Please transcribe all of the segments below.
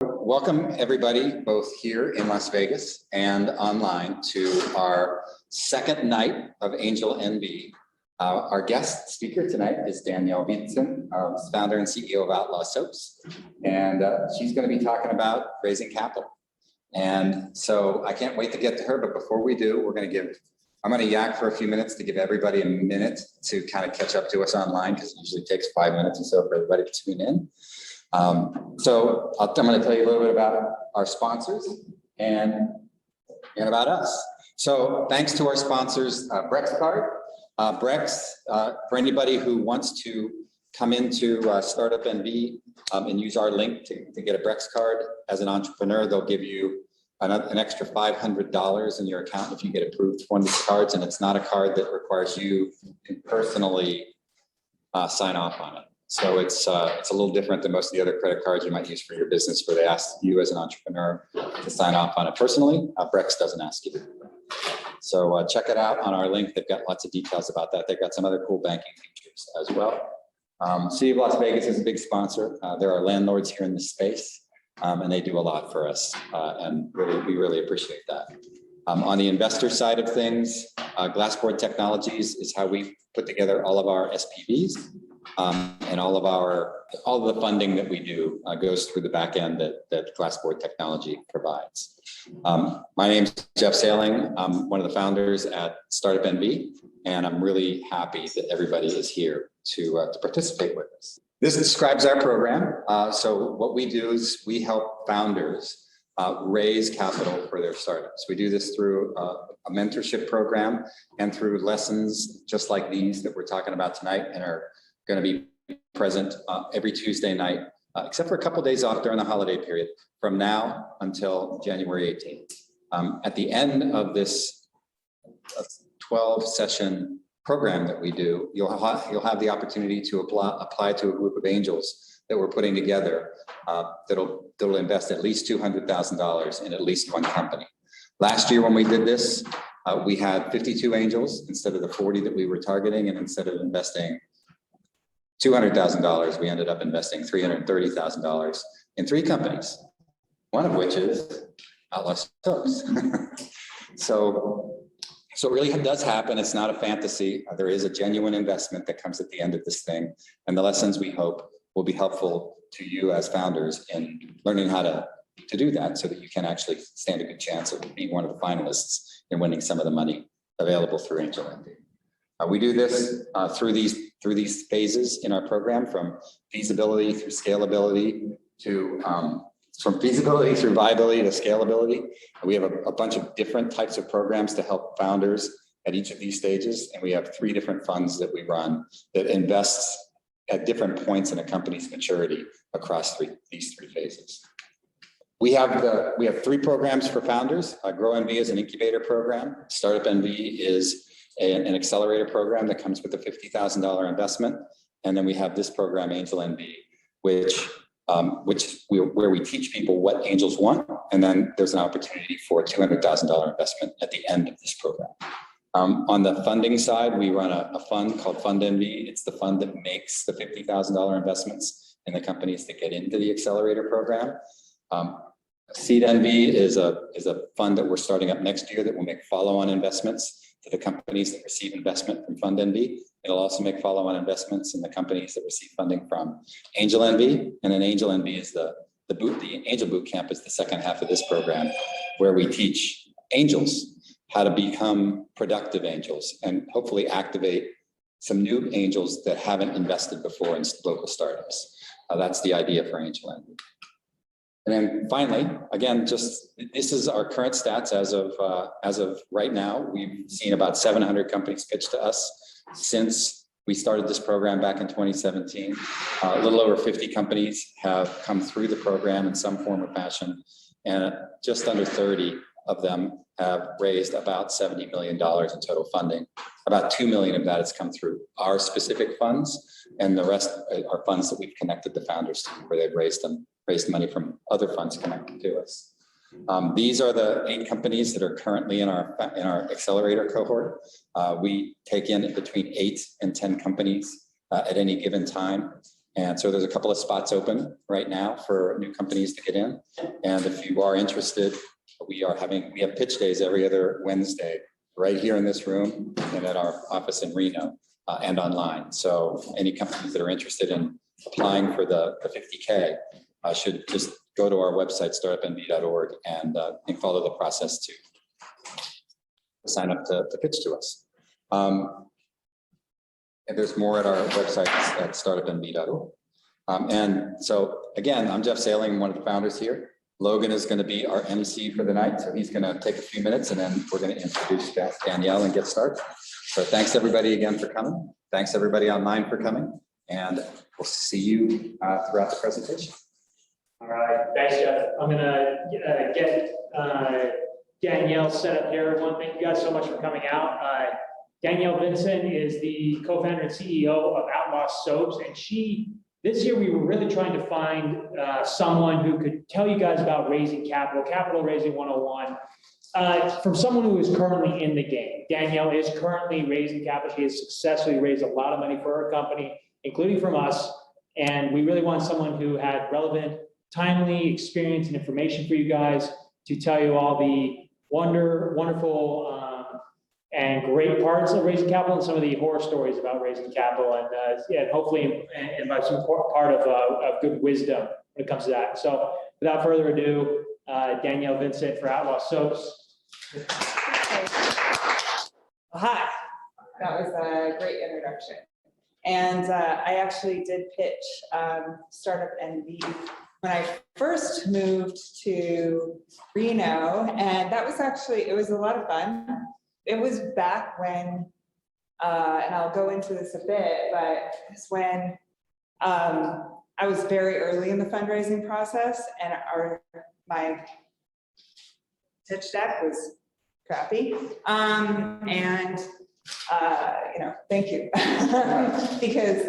welcome everybody, both here in Las Vegas and online, to our second night of AngelNV. Our guest speaker tonight is Danielle Vincent, founder and CEO of Outlaw Soaps, and she's going to be talking about raising capital. And so I can't wait to get to her, but before we do, I'm going to yak for a few minutes to give everybody a minute to kind of catch up to us online, because it usually takes 5 minutes or so for everybody to tune in. So I'm going to tell you a little bit about our sponsors and about us. So thanks to our sponsors, Brex Card. Brex, for anybody who wants to come into Startup NV and use our link to get a Brex Card as an entrepreneur, they'll give you an extra $500 in your account if you get approved for one of these cards. And it's not a card that requires you to personally sign off on it. So it's a little different than most of the other credit cards you might use for your business, where they ask you as an entrepreneur to sign off on it personally. Brex doesn't ask you. So check it out on our link. They've got lots of details about that. They've got some other cool banking features as well. City of Las Vegas is a big sponsor. There are landlords here in this space, and they do a lot for us, and we really appreciate that. On the investor side of things, Glassboard Technologies is how we put together all of our SPVs. And all of the funding that we do goes through the back end that Glassboard Technology provides. My name's Jeff Sailing. I'm one of the founders at Startup NV, and I'm really happy that everybody is here to participate with us. This describes our program. So what we do is we help founders raise capital for their startups. We do this through a mentorship program and through lessons just like these that we're talking about tonight, and are going to be present every Tuesday night, except for a couple of days off during the holiday period, from now until January 18th. At the end of this 12-session program that we do, you'll have the opportunity to apply to a group of angels that we're putting together that'll invest at least $200,000 in at least one company. Last year when we did this, we had 52 angels instead of the 40 that we were targeting, and instead of investing $200,000, we ended up investing $330,000 in 3 companies, one of which is Outlaw Soaps. So it really does happen. It's not a fantasy. There is a genuine investment that comes at the end of this thing, and the lessons we hope will be helpful to you as founders in learning how to do that, so that you can actually stand a good chance of being one of the finalists and winning some of the money available through AngelNV. We do this through these phases in our program, from feasibility through scalability to from feasibility through viability to scalability. We have a bunch of different types of programs to help founders at each of these stages, and we have 3 different funds that we run that invests at different points in a company's maturity across these 3 phases. We have 3 programs for founders. GrowNV is an incubator program. Startup NV is an accelerator program that comes with a $50,000 investment. And then we have this program, AngelNV, where we teach people what angels want. And then there's an opportunity for a $200,000 investment at the end of this program. On the funding side, we run a fund called FundNV. It's the fund that makes the $50,000 investments in the companies that get into the accelerator program. SeedNV is a fund that we're starting up next year that will make follow-on investments to the companies that receive investment from FundNV. It'll also make follow-on investments in the companies that receive funding from AngelNV. And then AngelNV is the Angel Bootcamp is the second half of this program, where we teach angels how to become productive angels and hopefully activate some new angels that haven't invested before in local startups. That's the idea for AngelNV. And then finally, again, this is our current stats as of right now. We've seen about 700 companies pitch to us since we started this program back in 2017. A little over 50 companies have come through the program in some form or fashion, and just under 30 of them have raised about $70 million in total funding. About $2 million of that has come through our specific funds, and the rest are funds that we've connected the founders to, where they've raised money from other funds connected to us. These are the 8 companies that are currently in our accelerator cohort. We take in between 8 and 10 companies at any given time. And so there's a couple of spots open right now for new companies to get in. And if you are interested, we have pitch days every other Wednesday, right here in this room and at our office in Reno and online. So any companies that are interested in applying for the 50K should just go to our website, startupnv.org, and follow the process to sign up to pitch to us. And there's more at our website at startupnv.org. And so again, I'm Jeff Sailing, one of the founders here. Logan is going to be our MC for the night. So he's going to take a few minutes and then we're going to introduce Danielle and get started. So thanks everybody again for coming. Thanks everybody online for coming. And we'll see you throughout the presentation. All right, thanks, Jeff. I'm going to get Danielle set up here. Everyone, thank you guys so much for coming out. Danielle Vincent is the co-founder and CEO of Outlaw Soaps, and this year we were really trying to find someone who could tell you guys about raising capital raising 101, from someone who is currently in the game. Danielle is currently raising capital. She has successfully raised a lot of money for her company, including from us, and we really want someone who had relevant, timely experience and information for you guys to tell you all the wonderful, and great parts of raising capital and some of the horror stories about raising capital, and hopefully invite some part of good wisdom when it comes to that. So without further ado, Danielle Vincent for Outlaw Soaps. Hi, that was a great introduction. And I actually did pitch Startup NV when I first moved to Reno, and that was it was a lot of fun. It was back when, and I'll go into this a bit, but it's when I was very early in the fundraising process, and my pitch deck was crappy. Thank you, because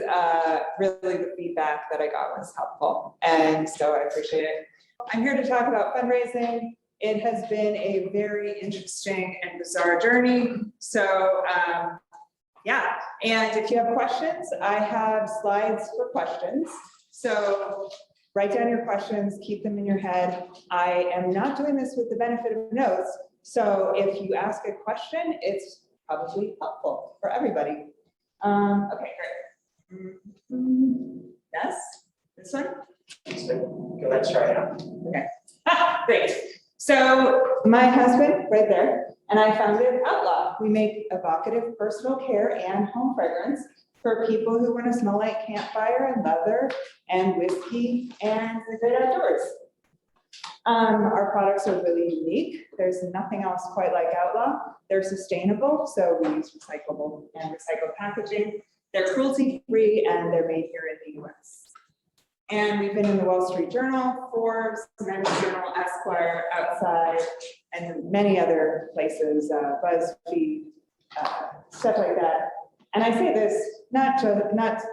really the feedback that I got was helpful, and so I appreciate it. I'm here to talk about fundraising. It has been a very interesting and bizarre journey. So yeah, and if you have questions, I have slides for questions. So write down your questions, keep them in your head. I am not doing this with the benefit of notes. So if you ask a question, it's probably helpful for everybody. Okay, great. Yes, this one? Go ahead, try it out. Okay, great. So my husband, right there, and I founded Outlaw. We make evocative personal care and home fragrance for people who want to smell like campfire and leather and whiskey and the great outdoors. Our products are really unique. There's nothing else quite like Outlaw. They're sustainable, so we use recyclable and recycled packaging. They're cruelty-free, and they're made here in the US. And we've been in the Wall Street Journal, Forbes, Men's Journal, Esquire, Outside, and many other places, BuzzFeed, stuff like that. And I say this not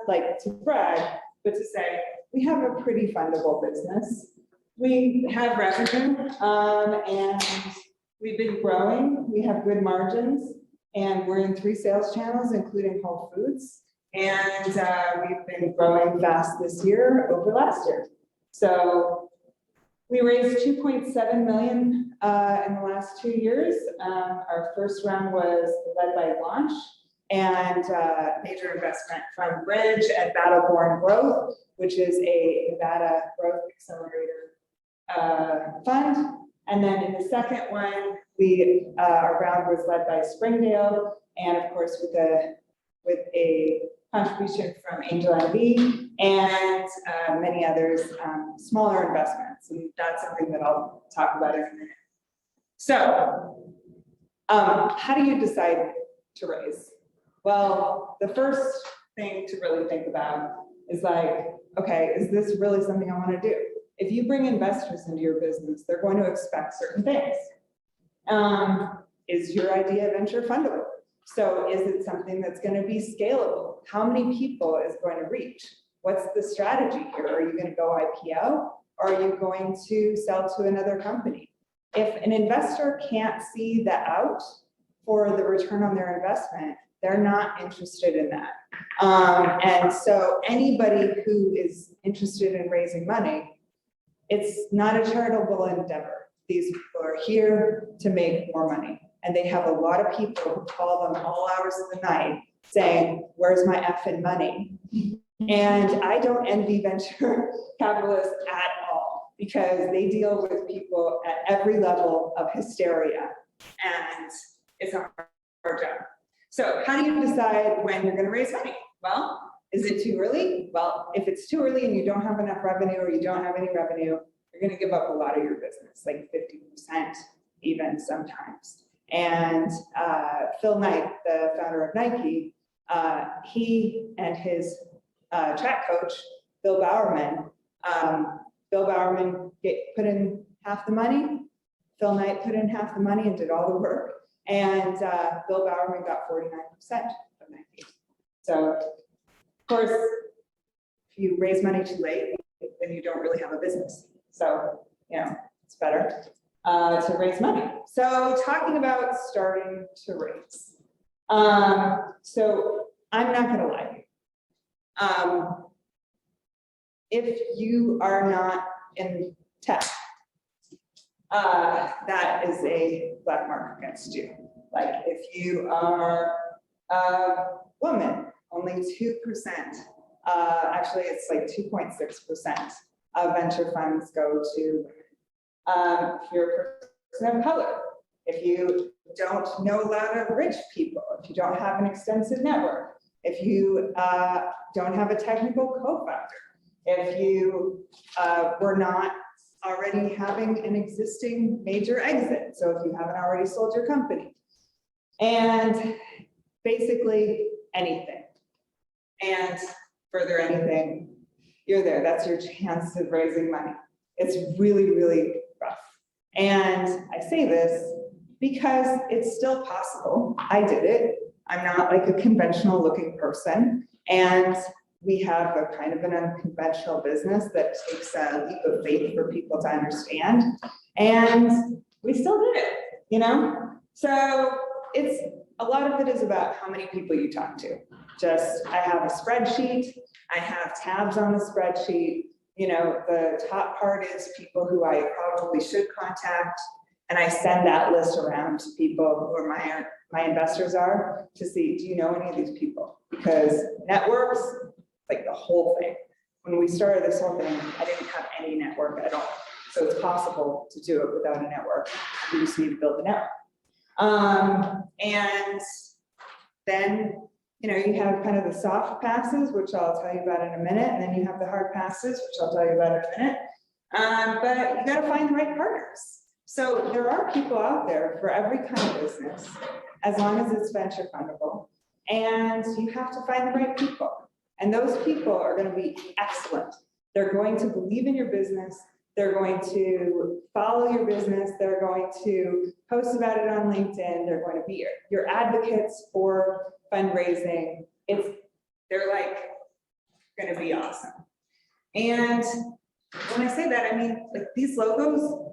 like to brag, but to say we have a pretty fundable business. We have revenue, and we've been growing. We have good margins, and we're in 3 sales channels, including Whole Foods. And we've been growing fast this year over last year. So we raised $2.7 million in the last 2 years. Our first round was led by Launch, and major investment from Bridge and Battleborn Growth, which is a Nevada growth accelerator fund. And then in the second one, our round was led by Springdale, and of course with a contribution from AngelNV and many others, smaller investments. And that's something that I'll talk about in a minute. So how do you decide to raise? Well, the first thing to really think about is like, okay, is this really something I want to do? If you bring investors into your business, they're going to expect certain things. Is your idea venture fundable? So is it something that's going to be scalable? How many people is going to reach? What's the strategy here? Are you going to go IPO? Or are you going to sell to another company? If an investor can't see the out for the return on their investment, They're not interested in that. And so anybody who is interested in raising money, it's not a charitable endeavor. These people are here to make more money. And they have a lot of people who call them all hours of the night saying, where's my effing money? And I don't envy venture capitalists at all, because they deal with people at every level of hysteria, and it's a hard job. So how do you decide when you're going to raise money? Well, is it too early? Well, if it's too early and you don't have enough revenue, or you don't have any revenue, you're going to give up a lot of your business, like 50% even sometimes. And Phil Knight, the founder of Nike, he and his track coach, Bill Bowerman put in half the money. Phil Knight put in half the money and did all the work. And Bill Bowerman got 49% of Nike. So, of course, if you raise money too late, then you don't really have a business. So, it's better to raise money. So, talking about starting to raise. So, I'm not going to lie to you. If you are not in tech, that is a black mark against you. Like if you are a woman, only 2%, actually it's like 2.6% of venture funds go to women. If you're a person of color, if you don't know a lot of rich people, if you don't have an extensive network, if you don't have a technical co-founder, if you were not already having an existing major exit, so if you haven't already sold your company, and basically anything, and further anything, you're there. That's your chance of raising money. It's really, really rough. And I say this because it's still possible. I did it. I'm not like a conventional looking person, and we have a kind of an unconventional business that takes a leap of faith for people to understand. And we still did it, So it's a lot of it is about how many people you talk to. I have a spreadsheet, I have tabs on the spreadsheet. The top part is people who I probably should contact. And I send that list around to people who are my investors are to see, do you know any of these people? Because networks, like the whole thing. When we started this whole thing, I didn't have any network at all. So it's possible to do it without a network. You just need to build a network. And then, you have kind of the soft passes, which I'll tell you about in a minute. And then you have the hard passes, which I'll tell you about in a minute. But you got to find the right partners. So there are people out there for every kind of business, as long as it's venture fundable. And you have to find the right people. And those people are going to be excellent. They're going to believe in your business. They're going to follow your business. They're going to post about it on LinkedIn. They're going to be your advocates for fundraising. They're like going to be awesome. And when I say that, I mean, like these logos,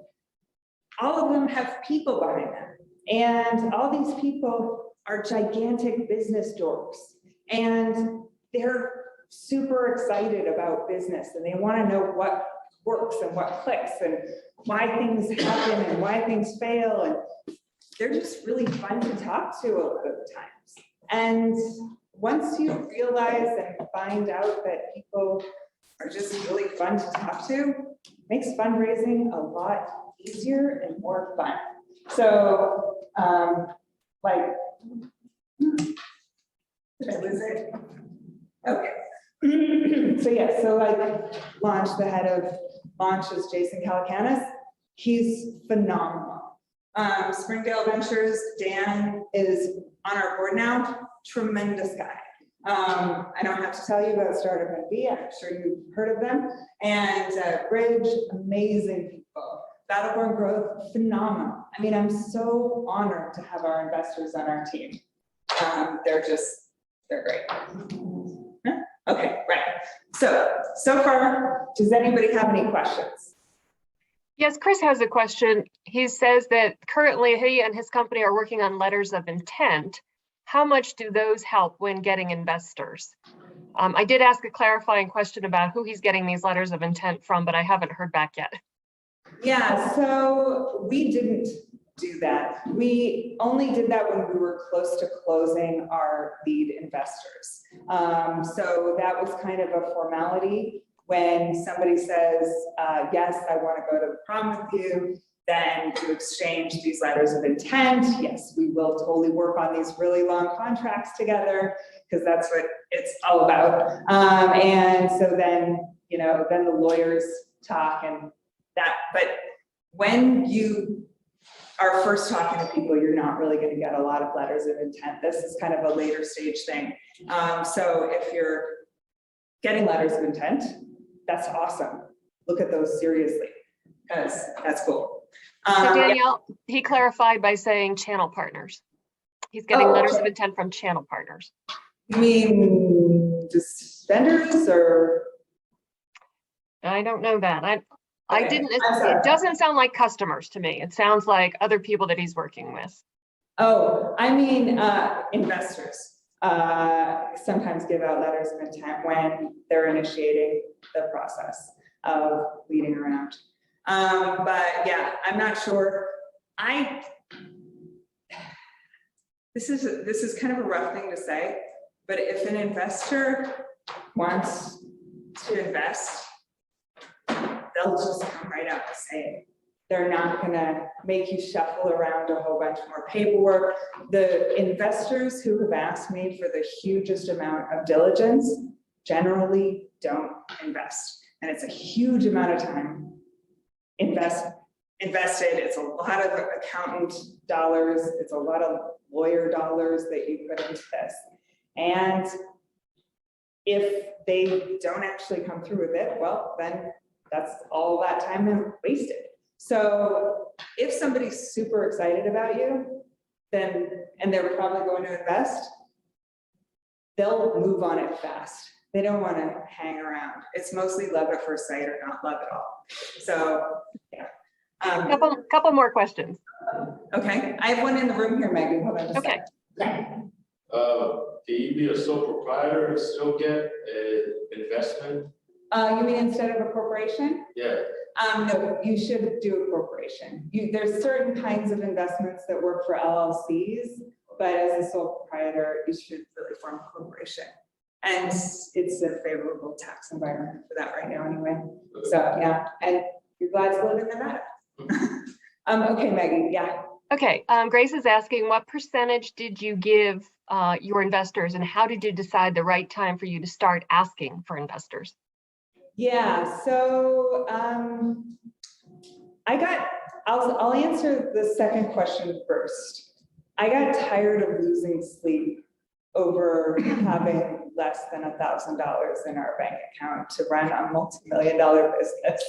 all of them have people behind them. And all these people are gigantic business dorks. And they're super excited about business, and they want to know what works and what clicks and why things happen and why things fail. And they're just really fun to talk to a lot of the times. And once you realize and find out that people are just really fun to talk to, it makes fundraising a lot easier and more fun. So, did I lose it? Okay. Launch, the head of launch is Jason Calacanis. He's phenomenal. Springdale Ventures, Dan is on our board now. Tremendous guy. I don't have to tell you about Startup NV. I'm sure you've heard of them. And Bridge, amazing people. Battleborn Growth, phenomenal. I mean, I'm so honored to have our investors on our team. They're great. Okay, right. So far, does anybody have any questions? Yes, Chris has a question. He says that currently he and his company are working on letters of intent. how much do those help when getting investors? I did ask a clarifying question about who he's getting these letters of intent from, but I haven't heard back yet. Yeah, so we didn't do that. We only did that when we were close to closing our lead investors. So that was kind of a formality. When somebody says, yes, I want to go to the prom with you, then to exchange these letters of intent. Yes, we will totally work on these really long contracts together, because that's what it's all about. And so then, you know, then the lawyers talk and that, but when you are first talking to people, you're not really going to get a lot of letters of intent. This is kind of a later stage thing. So if you're getting letters of intent, that's awesome. Look at those seriously, because that's cool. So Danielle, he clarified by saying channel partners. He's getting letters of intent from channel partners. You mean just vendors or? I don't know that. I Okay, didn't, I'm sorry. it doesn't sound like customers to me. It sounds like other people that he's working with. Oh, I mean, investors sometimes give out letters of intent when they're initiating the process of leading around. But yeah, I'm not sure. This is kind of a rough thing to say, but if an investor wants to invest, they'll just come right out and say it. They're not gonna make you shuffle around a whole bunch more paperwork. The investors who have asked me for the hugest amount of diligence generally don't invest. And it's a huge amount of time invested. It's a lot of accountant dollars. It's a lot of lawyer dollars that you put into this. And if they don't actually come through with it, well, then that's all that time wasted. So if somebody's super excited about you, then, and they're probably going to invest, they'll move on it fast. They don't want to hang around. It's mostly love at first sight or not love at all. So yeah. Couple more questions. Okay, I have one in the room here, Maggie. Hold on just a Okay. second. Can you be a sole proprietor and still get an investment? You mean instead of a corporation? Yeah. No, you should do a corporation. There's certain kinds of investments that work for LLCs, but as a sole proprietor, you should really form a corporation. And it's a favorable tax environment for that right now anyway. So yeah, and you're glad to live in Nevada. Okay, Maggie, yeah. Okay, Grace is asking, what percentage did you give your investors, and how did you decide the right time for you to start asking for investors? Yeah, so I'll answer the second question first. I got tired of losing sleep over having less than $1,000 in our bank account to run a multi-million-dollar business.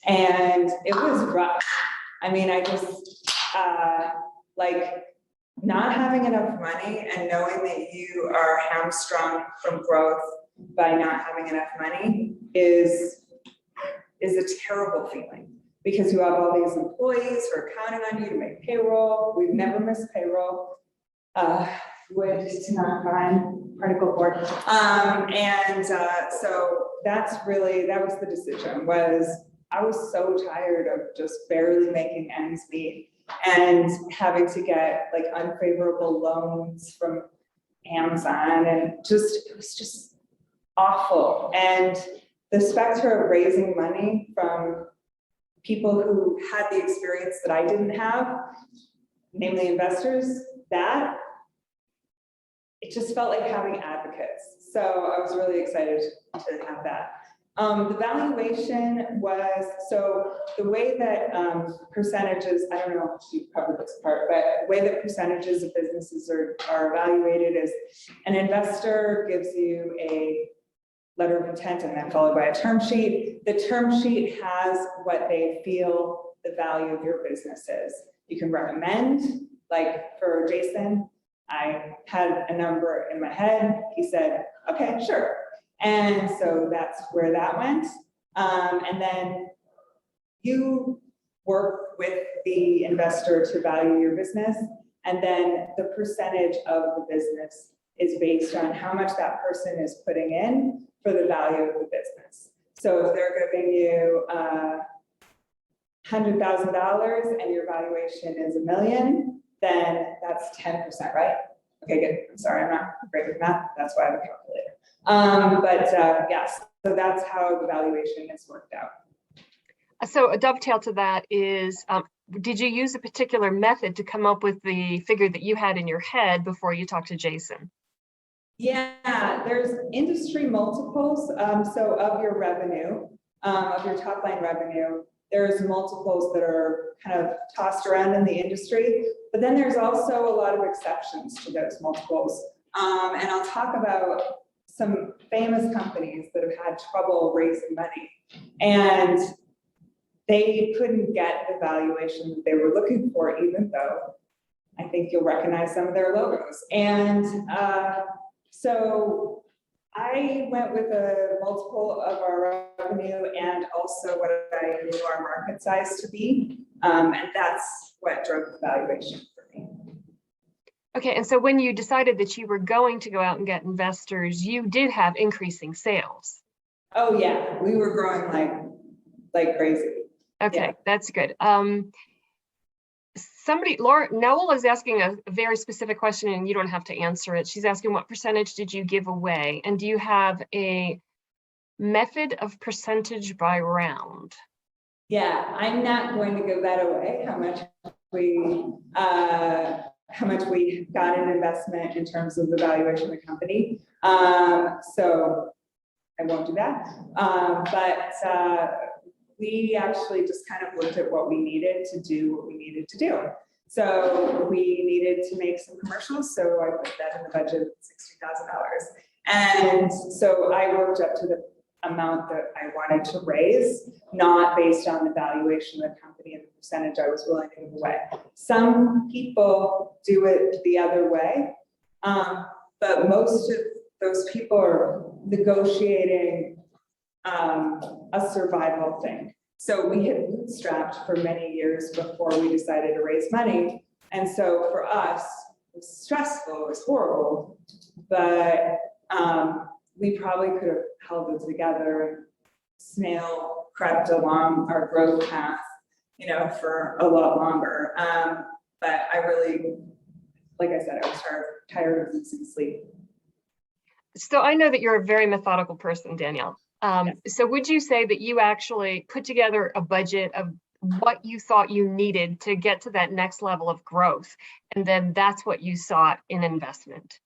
And it was rough. I mean, I just, like, not having enough money and knowing that you are hamstrung from growth by not having enough money is a terrible feeling, because you have all these employees who are counting on you to make payroll. We've never missed payroll. Would to not find particle board. So that was the decision, I was so tired of just barely making ends meet and having to get like unfavorable loans from Amazon, and it was just awful. And the specter of raising money from people who had the experience that I didn't have, namely investors, that it just felt like having advocates. So I was really excited to have that. The valuation was, so the way that percentages, I don't know if you covered this part, but the way that percentages of businesses are evaluated is an investor gives you a letter of intent and then followed by a term sheet. The term sheet has what they feel the value of your business is. You can recommend, like for Jason, I had a number in my head. He said, okay, sure. And so that's where that went. And then you work with the investor to value your business. And then the percentage of the business is based on how much that person is putting in for the value of the business. So if they're giving you $100,000 and your valuation is $1 million, then that's 10%, right? Okay, good. I'm sorry, I'm not great with math. That's why I have a calculator. Yes, so that's how the valuation is worked out. So a dovetail to that is, did you use a particular method to come up with the figure that you had in your head before you talked to Jason? Yeah, there's industry multiples. So of your revenue, of your top line revenue, there's multiples that are kind of tossed around in the industry, but then there's also a lot of exceptions to those multiples. And I'll talk about some famous companies that have had trouble raising money, and they couldn't get the valuation that they were looking for, even though I think you'll recognize some of their logos. And so I went with a multiple of our revenue and also what I knew our market size to be. And that's what drove the valuation for me. Okay, and so when you decided that you were going to go out and get investors, you did have increasing sales. Oh yeah, we were growing like crazy. Okay, Yeah. That's good. Noel is asking a very specific question, and you don't have to answer it. She's asking, what percentage did you give away? And do you have a method of percentage by round? Yeah, I'm not going to give that away, how much we got in investment in terms of the valuation of the company. So I won't do that. We actually just kind of looked at what we needed to do what we needed to do. So we needed to make some commercials. So I put that in the budget of $60,000. And so I worked up to the amount that I wanted to raise, not based on the valuation of the company and the percentage I was willing to give away. Some people do it the other way, but most of those people are negotiating a survival thing. So we had bootstrapped for many years before we decided to raise money. And so for us, it was stressful, it was horrible, but we probably could have held it together and snail crept along our growth path, for a lot longer. But I really, like I said, I was tired of losing sleep. So I know that you're a very methodical person, Danielle. So would you say that you actually put together a budget of what you thought you needed to get to that next level of growth, and then that's what you sought in investment?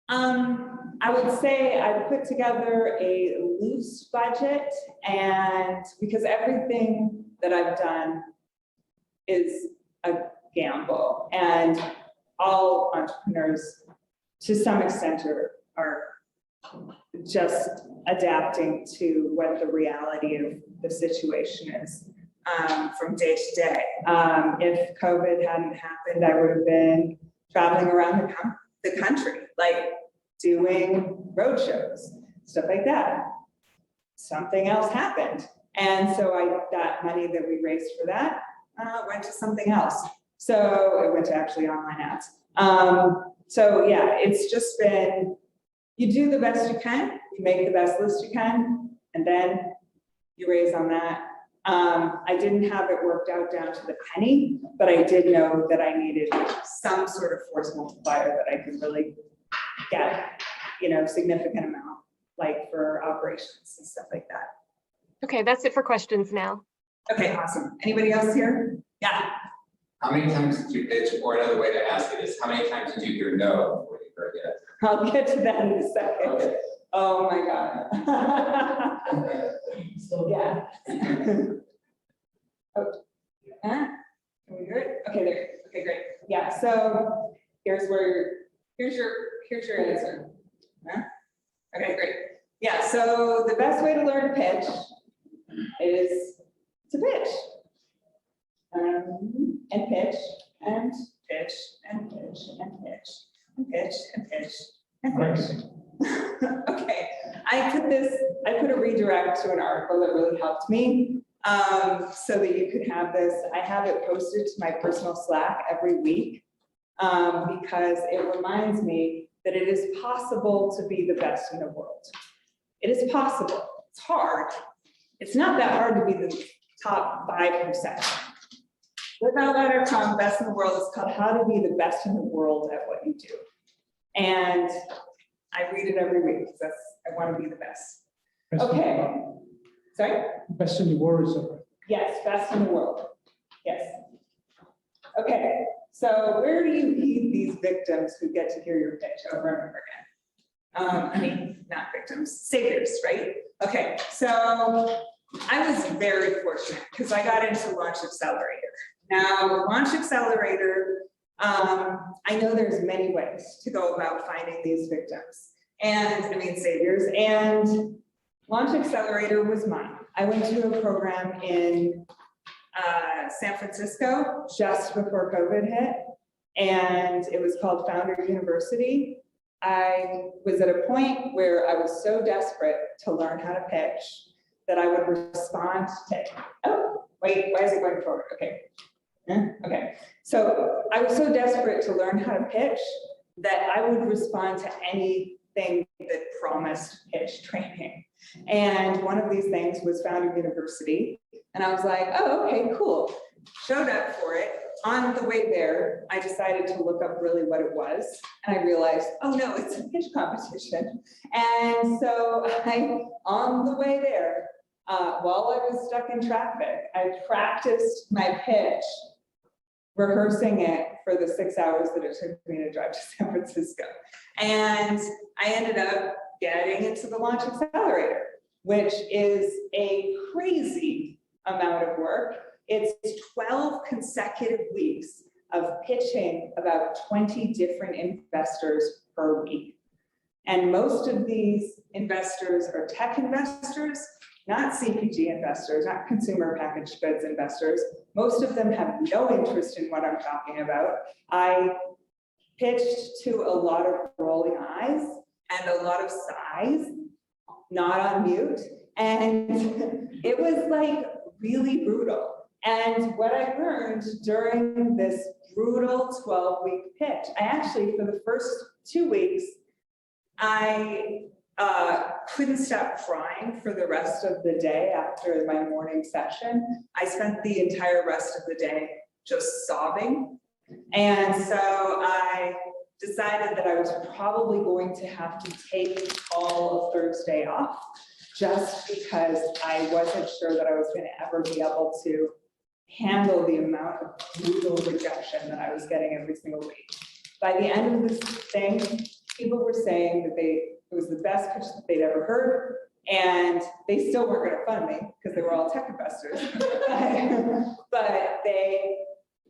I would say I put together a loose budget, and because everything that I've done is a gamble, and all entrepreneurs to some extent are just adapting to what the reality of the situation is from day to day. If COVID hadn't happened, I would have been traveling around the country, like doing road shows, stuff like that. Something else happened. And so that money that we raised for that went to something else. So it went to actually online ads. So yeah, it's just been, you do the best you can, you make the best list you can, and then you raise on that. I didn't have it worked out down to the penny, but I did know that I needed some sort of force multiplier that I could really get, significant amount, like for operations and stuff like that. Okay, that's it for questions now. Okay, awesome. Anybody else here? Yeah. How many times did you pitch, or another way to ask it is, how many times did you hear no before you heard yes? I'll get to that in a second. Okay. Oh my God. Yeah. Oh, can we do it? Okay, there. Okay, great. Yeah. So here's your answer. Huh? Okay, great. Yeah. So the best way to learn to pitch is to pitch. And pitch and pitch and pitch and pitch and pitch and pitch and pitch. Okay, I put a redirect to an article that really helped me. so that you could have this. I have it posted to my personal Slack every week because it reminds me that it is possible to be the best in the world. It is possible. It's hard. It's not that hard to be the top 5%. Without letter.com, Best in the World is called How to Be the Best in the World at What You Do. And I read it every week because I want to be the best. Okay. Sorry? Best in the world is over. Yes, best in the world. Yes. Okay, so where do you lead these victims who get to hear your pitch over and over again? I mean, not victims, saviors, right? Okay, so I was very fortunate because I got into Launch Accelerator. Now, Launch Accelerator, I know there's many ways to go about finding these victims and, I mean, saviors, and Launch Accelerator was mine. I went to a program in San Francisco just before COVID hit, and it was called Founder University. I was at a point where I was so desperate to learn how to pitch that I would respond to, oh, wait, why is it going forward? Okay. Okay. So I was so desperate to learn how to pitch that I would respond to anything that promised pitch training. And one of these things was Founder University. And I was like, oh, okay, cool. Showed up for it. On the way there, I decided to look up really what it was. And I realized, oh no, it's a pitch competition. And so on the way there, while I was stuck in traffic, I practiced my pitch, rehearsing it for the 6 hours that it took me to drive to San Francisco. And I ended up getting into the Launch Accelerator, which is a crazy amount of work. It's 12 consecutive weeks of pitching about 20 different investors per week. And most of these investors are tech investors, not CPG investors, not consumer packaged goods investors. Most of them have no interest in what I'm talking about. I pitched to a lot of rolling eyes and a lot of sighs, not on mute. And it was like really brutal. And what I learned during this brutal 12-week pitch, I actually, for the first 2 weeks, I couldn't stop crying for the rest of the day after my morning session. I spent the entire rest of the day just sobbing. And so I decided that I was probably going to have to take all of Thursday off just because I wasn't sure that I was going to ever be able to handle the amount of brutal rejection that I was getting every single week. By the end of this thing, people were saying that it was the best pitch that they'd ever heard, and they still weren't going to fund me because they were all tech investors. But they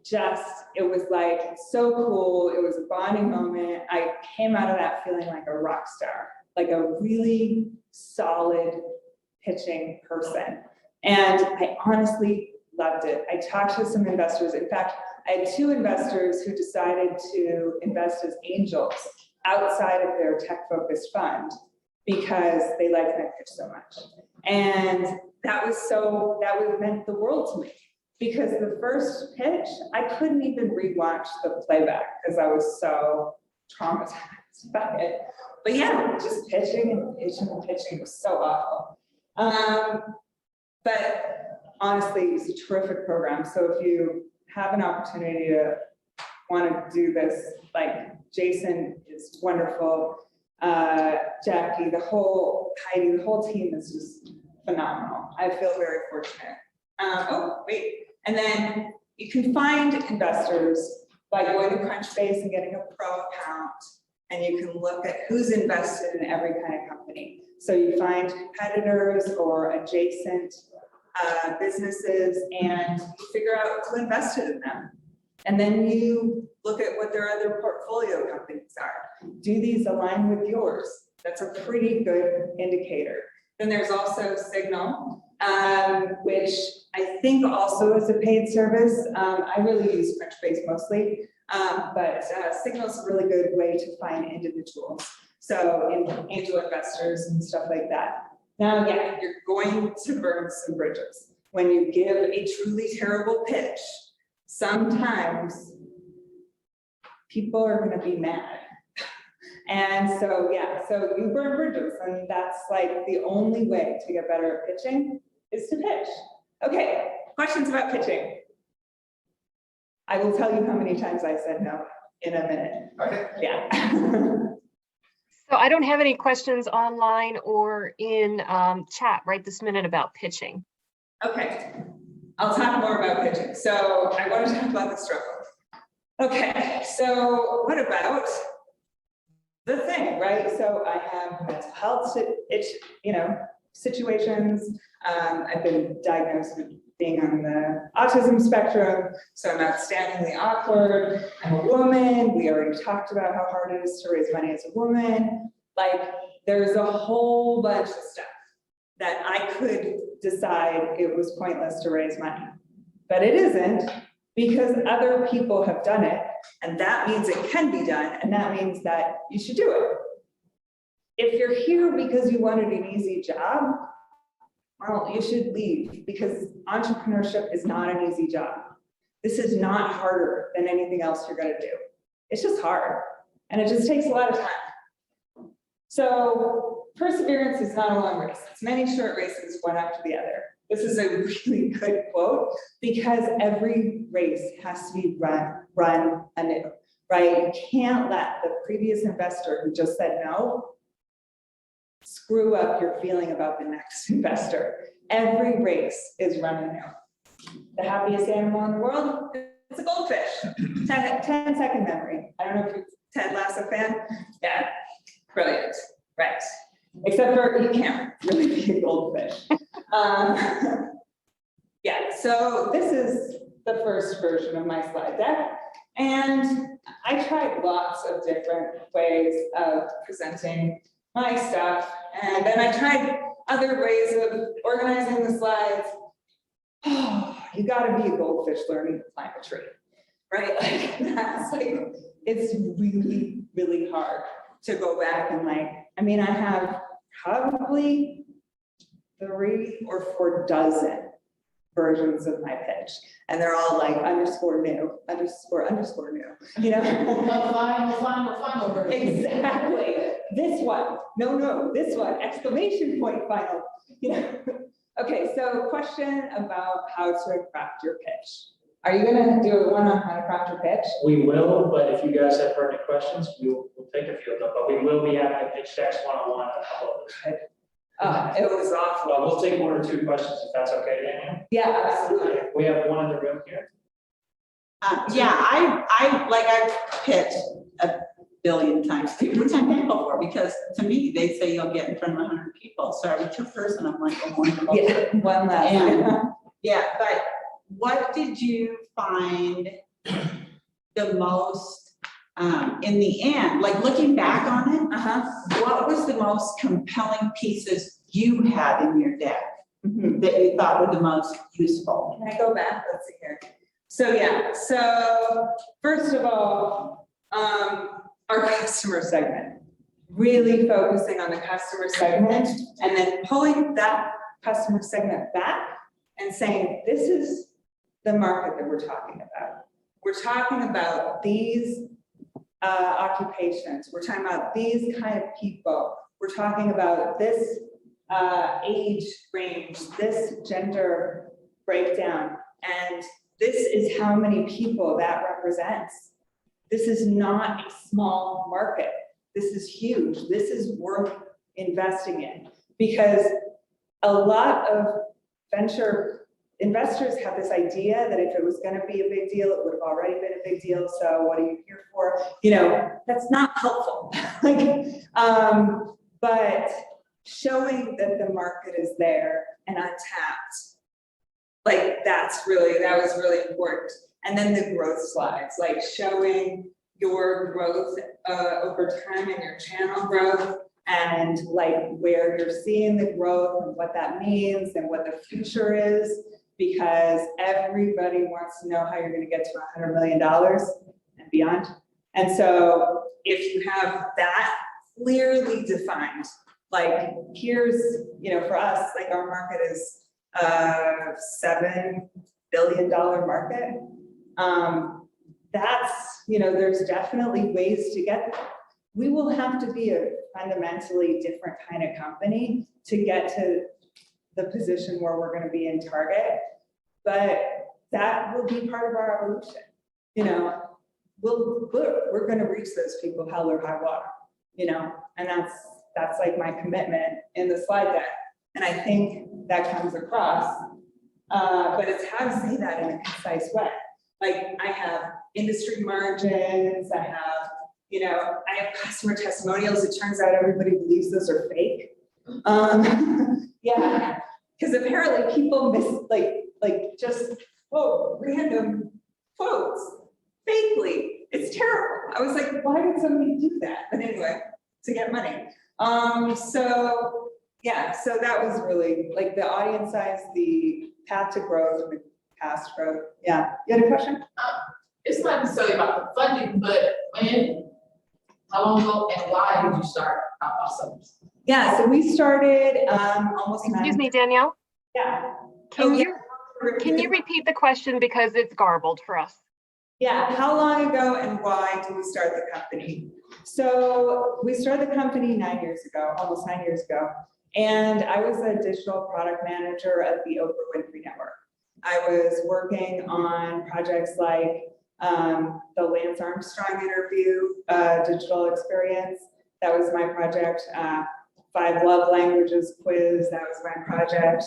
just, it was like so cool. It was a bonding moment. I came out of that feeling like a rock star, like a really solid pitching person. And I honestly loved it. I talked to some investors. In fact, I had 2 investors who decided to invest as angels outside of their tech-focused fund because they liked my pitch so much. And that meant the world to me because the first pitch, I couldn't even rewatch the playback because I was so traumatized by it. But yeah, just pitching and pitching and pitching was so awful. But honestly, it was a terrific program. So if you have an opportunity to want to do this, like Jason is wonderful, Jackie, Heidi, the whole team is just phenomenal. I feel very fortunate. Oh, wait. And then you can find investors by going to Crunchbase and getting a pro account, and you can look at who's invested in every kind of company. So you find competitors or adjacent businesses, and you figure out who invested in them. And then you look at what their other portfolio companies are. Do these align with yours? That's a pretty good indicator. Then there's also Signal, which I think also is a paid service. I really use Crunchbase mostly, but Signal's a really good way to find individuals. So in angel investors and stuff like that. Now, yeah, you're going to burn some bridges. when you give a truly terrible pitch, sometimes people are gonna be mad. And so, yeah, so you burn bridges, and that's like the only way to get better at pitching is to pitch. Okay, questions about pitching? I will tell you how many times I said no in a minute. Okay. Yeah. So I don't have any questions online or in chat right this minute about pitching. Okay, I'll talk more about pitching. So I want to talk about the struggle. Okay, so what about the thing, right? So I have mental health, situations. I've been diagnosed with being on the autism spectrum, so I'm outstandingly awkward. I'm a woman. We already talked about how hard it is to raise money as a woman. Like, there's a whole bunch of stuff that I could decide it was pointless to raise money, but it isn't, because other people have done it, and that means it can be done, and that means that you should do it. If you're here because you wanted an easy job, well, you should leave, because entrepreneurship is not an easy job. This is not harder than anything else you're gonna do. It's just hard, and it just takes a lot of time. So perseverance is not a long race. It's many short races, one after the other. This is a really good quote, because every race has to be run anew, right? You can't let the previous investor who just said no screw up your feeling about the next investor. Every race is run anew. The happiest animal in the world is a goldfish. 10-second memory. I don't know if you're a Ted Lasso fan. Yeah, brilliant, right. Except for you can't really be a goldfish. Yeah, so this is the first version of my slide deck. And I tried lots of different ways of presenting my stuff. And then I tried other ways of organizing the slides. Oh, you gotta be a goldfish learning to climb a tree, right? Like, that's like, it's really, really hard to go back and I have probably 3 or 4 dozen versions of my pitch, and they're all like _new, __new, you know? Final version. Exactly. This one, no, this one, exclamation point final, you know? Okay, so question about how to craft your pitch. Are you gonna do one on how to craft your pitch? We will, but if you guys have pertinent questions, we'll take a few of them, but we will be having a pitch text one-on-one on a couple of those. It was awful. Well, we'll take 1 or 2 questions if that's okay, Danielle. Yeah, absolutely. We have one in the room here. Yeah, I pitched a billion times, which I'm thankful for, because to me, they say you'll get in front of 100 people. So every 2 person, I'm like, oh, wonderful. Yeah, one last. And, yeah, but what did you find the most, in the end, like looking back on it, what was the most compelling pieces you had in your deck that you thought were the most useful? Can I go back? Let's see here. So yeah, so first of all, our customer segment, really focusing on the customer segment and then pulling that customer segment back and saying, this is the market that we're talking about. We're talking about these occupations. We're talking about these kind of people. We're talking about this age range, this gender breakdown, and this is how many people that represents. This is not a small market. This is huge. This is worth investing in, because a lot of venture investors have this idea that if it was going to be a big deal, it would have already been a big deal. So what are you here for? You know, that's not helpful. But showing that the market is there and untapped, like that was really important. And then the growth slides, like showing your growth over time and your channel growth, and like where you're seeing the growth and what that means and what the future is, because everybody wants to know how you're going to get to $100 million and beyond. And so if you have that clearly defined, like here's, you know, for us, like our market is a $7 billion market. That's, there's definitely ways to get there. We will have to be a fundamentally different kind of company to get to the position where we're going to be in Target, but that will be part of our evolution. We're going to reach those people hell or high water, and that's like my commitment in the slide deck. And I think that comes across, but it's how to say that in a concise way. Like I have industry margins, I have customer testimonials. It turns out everybody believes those are fake. Yeah, because apparently people miss just random quotes fakely. It's terrible. I was like, why would somebody do that? But anyway, to get money. So that was really like the audience size, the path to growth, and the past growth. Yeah, you had a question? It's not necessarily about the funding, but how long ago and why did you start Outlaw Soaps? Yeah, so we started almost. Excuse me, Danielle? Yeah. Can you repeat the question because it's garbled for us? Yeah, how long ago and why did we start the company? So we started the company 9 years ago, almost 9 years ago. And I was a digital product manager at the Oprah Winfrey Network. I was working on projects like the Lance Armstrong interview, digital experience. That was my project. 5 love languages quiz. That was my project.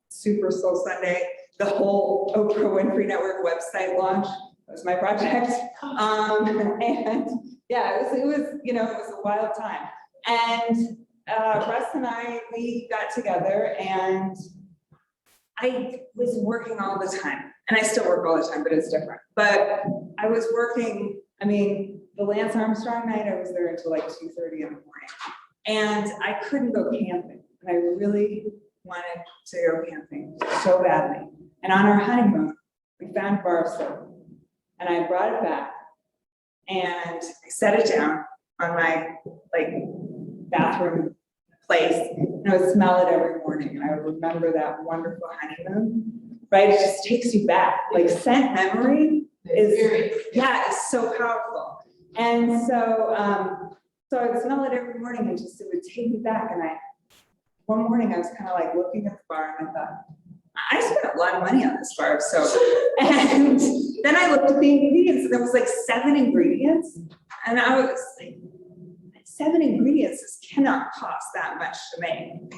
Super Soul Sunday. The whole Oprah Winfrey Network website launch was my project. And yeah, it was a wild time. And Russ and we got together, and I was working all the time, and I still work all the time, but it's different. But I was working, the Lance Armstrong night, I was there until like 2:30 in the morning, and I couldn't go camping, and I really wanted to go camping so badly. And on our honeymoon, we found bar soap, and I brought it back, and I set it down on my bathroom place, and I would smell it every morning, and I would remember that wonderful honeymoon, right? It just takes you back. Like scent memory is so powerful. And so, I would smell it every morning, and it would take me back. And one morning I was kind of like looking at the bar, and I thought, I spent a lot of money on this bar of soap. And then I looked at the ingredients, and there was like 7 ingredients, and I was like, 7 ingredients cannot cost that much to make.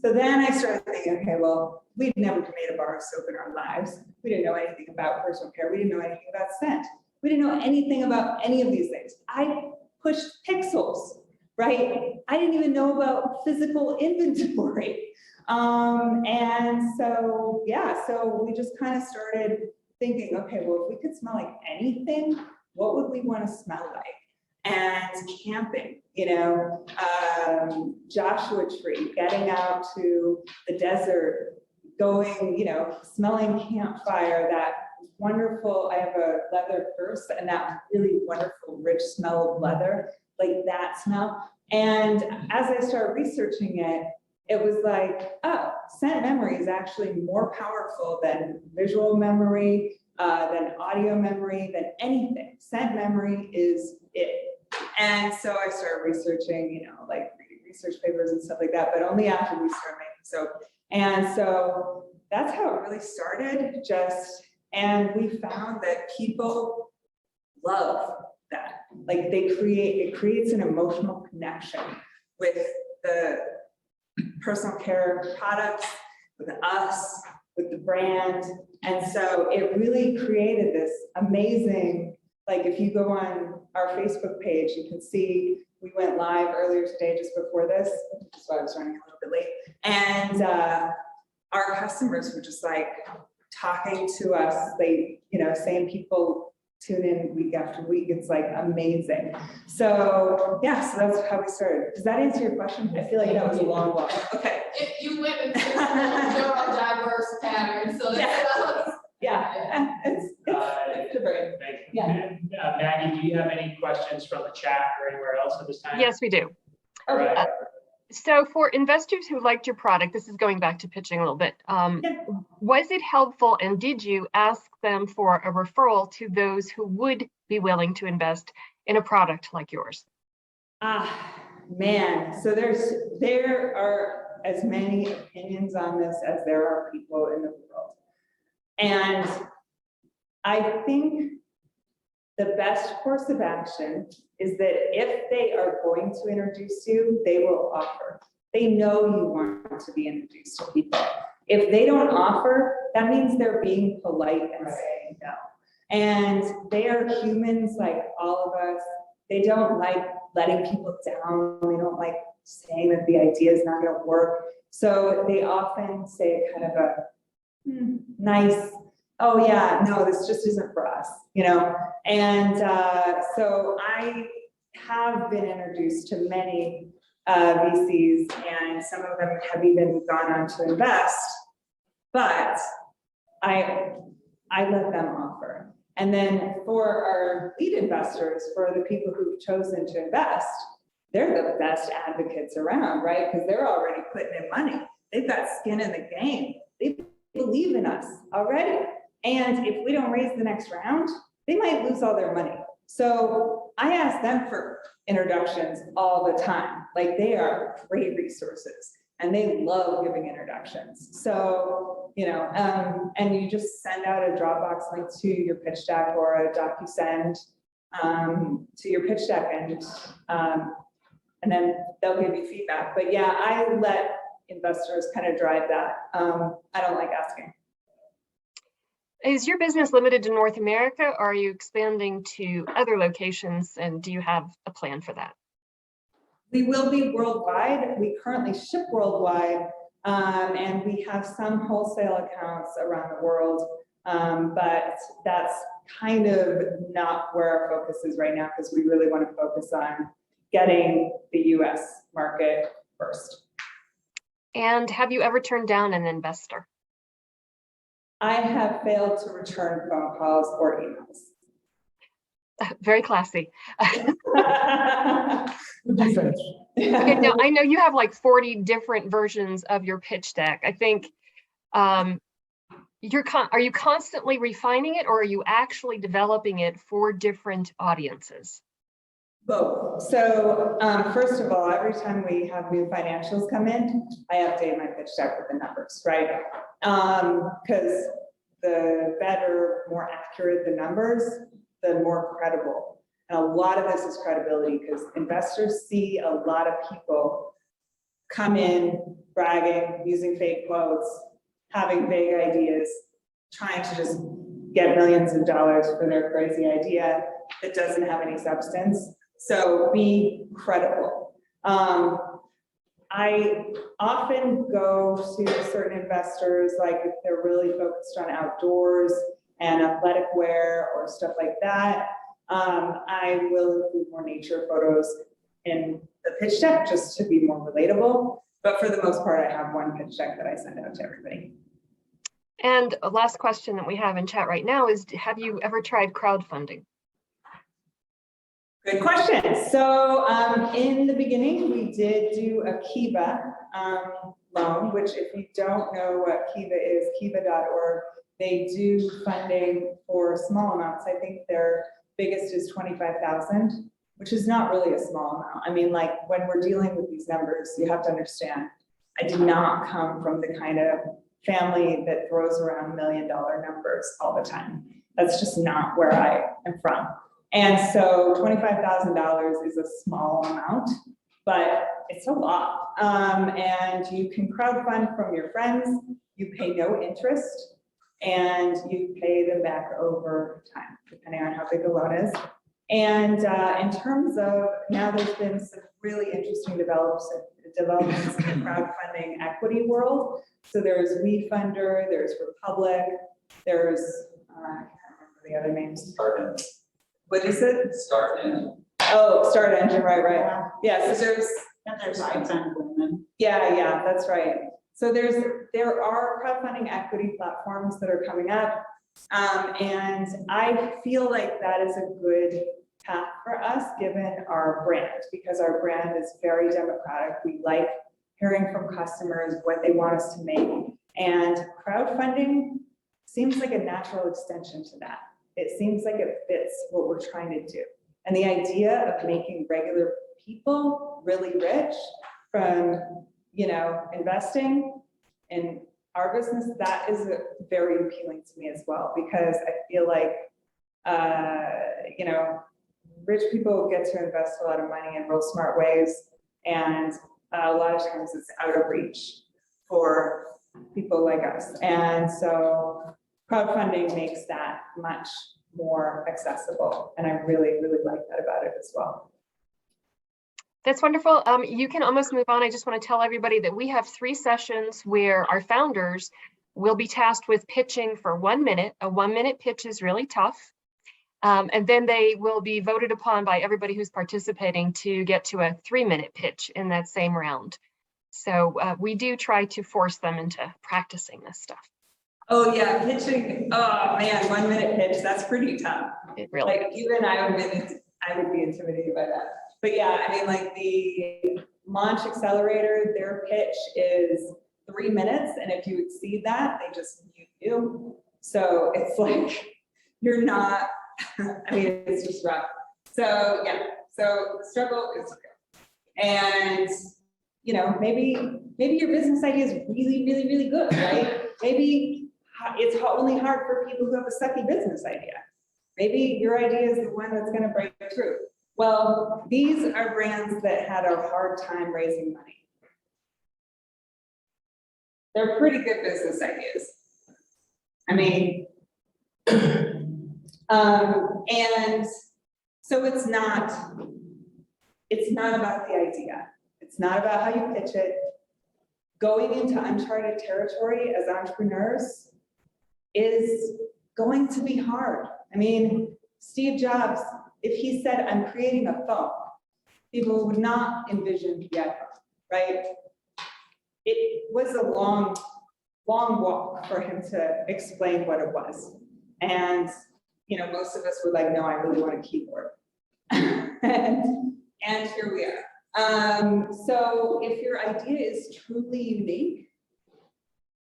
So then I started thinking, okay, well, we'd never made a bar of soap in our lives. We didn't know anything about personal care. We didn't know anything about scent. We didn't know anything about any of these things. I pushed pixels, right? I didn't even know about physical inventory. And so we just kind of started thinking, okay, well, if we could smell like anything, what would we want to smell like? And camping, Joshua Tree, getting out to the desert, going, smelling campfire, that wonderful, I have a leather purse, and that really wonderful, rich smell of leather, like that smell. And as I started researching it, it was like, oh, scent memory is actually more powerful than visual memory, than audio memory, than anything. Scent memory is it. And so I started researching, reading research papers and stuff like that, but only after we started making soap. And so that's how it really started, and we found that people love that. Like it creates an emotional connection with the personal care products, with us, with the brand. And so it really created this amazing, if you go on our Facebook page, you can see we went live earlier today, just before this. That's why I was running a little bit late. And our customers were just talking to us. They, saying people tune in week after week. It's amazing. So so that's how we started. Does that answer your question? I feel like that was a long walk. Okay. If you went into a diverse pattern, so it's great. Yeah. Maggie, do you have any questions from the chat or anywhere else at this time? Yes, we do. All right. So for investors who liked your product, this is going back to pitching a little bit. Yeah. Was it helpful, and did you ask them for a referral to those who would be willing to invest in a product like yours? Man, so there are as many opinions on this as there are people in the world. And I think the best course of action is that if they are going to introduce you, they will offer. They know you want to be introduced to people. If they don't offer, that means they're being polite and saying no. And they are humans like all of us. They don't like letting people down. They don't like saying that the idea is not going to work. So they often say kind of a nice, oh yeah, no, this just isn't for us, you know? And so I have been introduced to many VCs, and some of them have even gone on to invest, but I let them offer. And then for our lead investors, for the people who've chosen to invest, they're the best advocates around, right? Because they're already putting in money. They've got skin in the game. They believe in us already. And if we don't raise the next round, they might lose all their money. So I ask them for introductions all the time. Like, they are great resources and they love giving introductions. So, you know, and you just send out a Dropbox link to your pitch deck or a DocuSend to your pitch deck, and then they'll give you feedback. But yeah, I let investors kind of drive that. I don't like asking. Is your business limited to North America, or are you expanding to other locations, and do you have a plan for that? We will be worldwide. We currently ship worldwide, and we have some wholesale accounts around the world, but that's kind of not where our focus is right now, because we really want to focus on getting the US market first. And have you ever turned down an investor? I have failed to return phone calls or emails. Very classy. Defense. Okay, now I know you have like 40 different versions of your pitch deck. I think are you constantly refining it, or are you actually developing it for different audiences? Both. So first of all, every time we have new financials come in, I update my pitch deck with the numbers, right? Because the better, more accurate the numbers, the more credible. And a lot of this is credibility, because investors see a lot of people come in bragging, using fake quotes, having vague ideas, trying to just get millions of dollars for their crazy idea that doesn't have any substance. So be credible. I often go to certain investors, like if they're really focused on outdoors and athletic wear or stuff like that. I will include more nature photos in the pitch deck just to be more relatable. But for the most part, I have one pitch deck that I send out to everybody. And a last question that we have in chat right now is, have you ever tried crowdfunding? Good question. So in the beginning, we did do a Kiva loan, which if you don't know what Kiva is, kiva.org, they do funding for small amounts. I think their biggest is 25,000, which is not really a small amount. I mean, like, when we're dealing with these numbers, you have to understand, I did not come from the kind of family that throws around $1 million numbers all the time. That's just not where I am from. And so $25,000 is a small amount, but it's a lot. And you can crowdfund from your friends, you pay no interest, and you pay them back over time, depending on how big the loan is. And in terms of, now there's been some really interesting developments in the crowdfunding equity world. So there's WeFunder, there's Republic, there's, I can't remember the other names. What is it? Start Engine. Oh, Start Engine, right. Yeah, so there's Icon Women. yeah, that's right. So there are crowdfunding equity platforms that are coming up. And I feel like that is a good path for us, given our brand, because our brand is very democratic. We like hearing from customers what they want us to make. And crowdfunding seems like a natural extension to that. It seems like it fits what we're trying to do. And the idea of making regular people really rich from, you know, investing in our business, that is very appealing to me as well, because I feel like, you know, rich people get to invest a lot of money in real smart ways, and a lot of times it's out of reach for people like us. And so crowdfunding makes that much more accessible, and I really, really like that about it as well. That's wonderful. You can almost move on. I just want to tell everybody that we have 3 sessions where our founders will be tasked with pitching for 1 minute. A 1-minute pitch is really tough. And then they will be voted upon by everybody who's participating to get to a 3-minute pitch in that same round. So we do try to force them into practicing this stuff. Oh yeah, pitching, oh man, 1-minute pitch, that's pretty tough. It really Like even I would be intimidated by that. But yeah, I mean, like the Launch Accelerator, their pitch is 3 minutes, and if you exceed that, they just mute you. So it's like, you're not, I mean, it's just rough. So yeah, so the struggle is real. And, you know, maybe your business idea is really, really, really good, right? Maybe it's only hard for people who have a sucky business idea. Maybe your idea is the one that's gonna break through. Well, these are brands that had a hard time raising money. They're pretty good business ideas. I mean, and so it's not about the idea. It's not about how you pitch it. Going into uncharted territory as entrepreneurs is going to be hard. I mean, Steve Jobs, if he said, I'm creating a phone, people would not envision the iPhone, right? It was a long walk for him to explain what it was. And, you know, most of us were like, no, I really want a keyboard. and here we are. So if your idea is truly unique,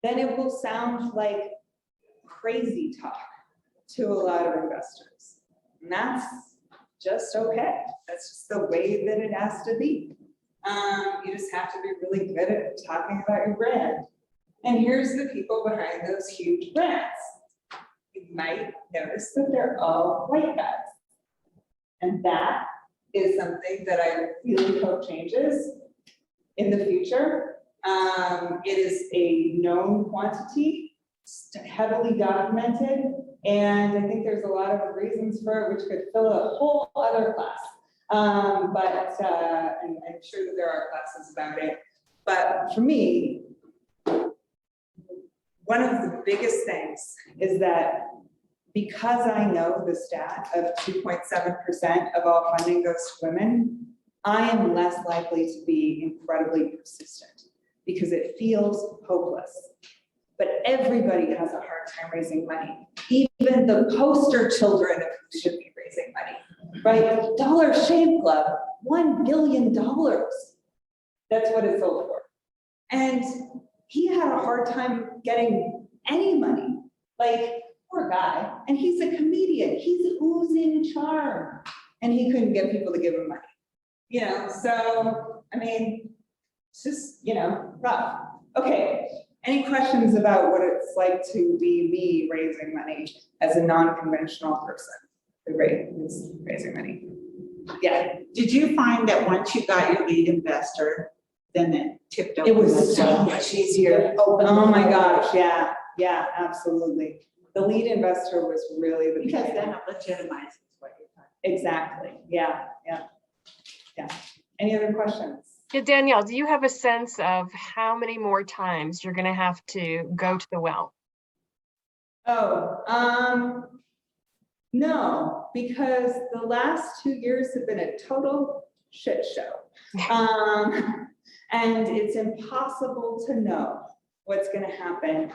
then it will sound like crazy talk to a lot of investors. And that's just okay. That's just the way that it has to be. You just have to be really good at talking about your brand. And here's the people behind those huge brands. You might notice that they're all white guys. And that is something that I really hope changes in the future. It is a known quantity, heavily documented, and I think there's a lot of reasons for it, which could fill a whole other class. And I'm sure that there are classes about it. But for me, one of the biggest things is that because I know the stat of 2.7% of all funding goes to women, I am less likely to be incredibly persistent because it feels hopeless. But everybody has a hard time raising money. Even the poster children of who should be raising money, right? Dollar Shave Club, $1 billion. That's what it sold for. And he had a hard time getting any money. Like, poor guy. And he's a comedian. He's oozing charm. And he couldn't get people to give him money. You know, so, I mean, it's just, you know, rough. Okay. Any questions about what it's like to be me raising money as a non-conventional person who is raising money? Yeah. Did you find that once you got your lead investor, then it tipped over? It was so much easier. Oh my gosh, yeah, yeah, absolutely. The lead investor was really the Because beginning. then it legitimizes what you're talking. Exactly, yeah. Any other questions? Yeah, Danielle, do you have a sense of how many more times you're going to have to go to the well? Oh, no, because the last 2 years have been a total shit show. And it's impossible to know what's going to happen.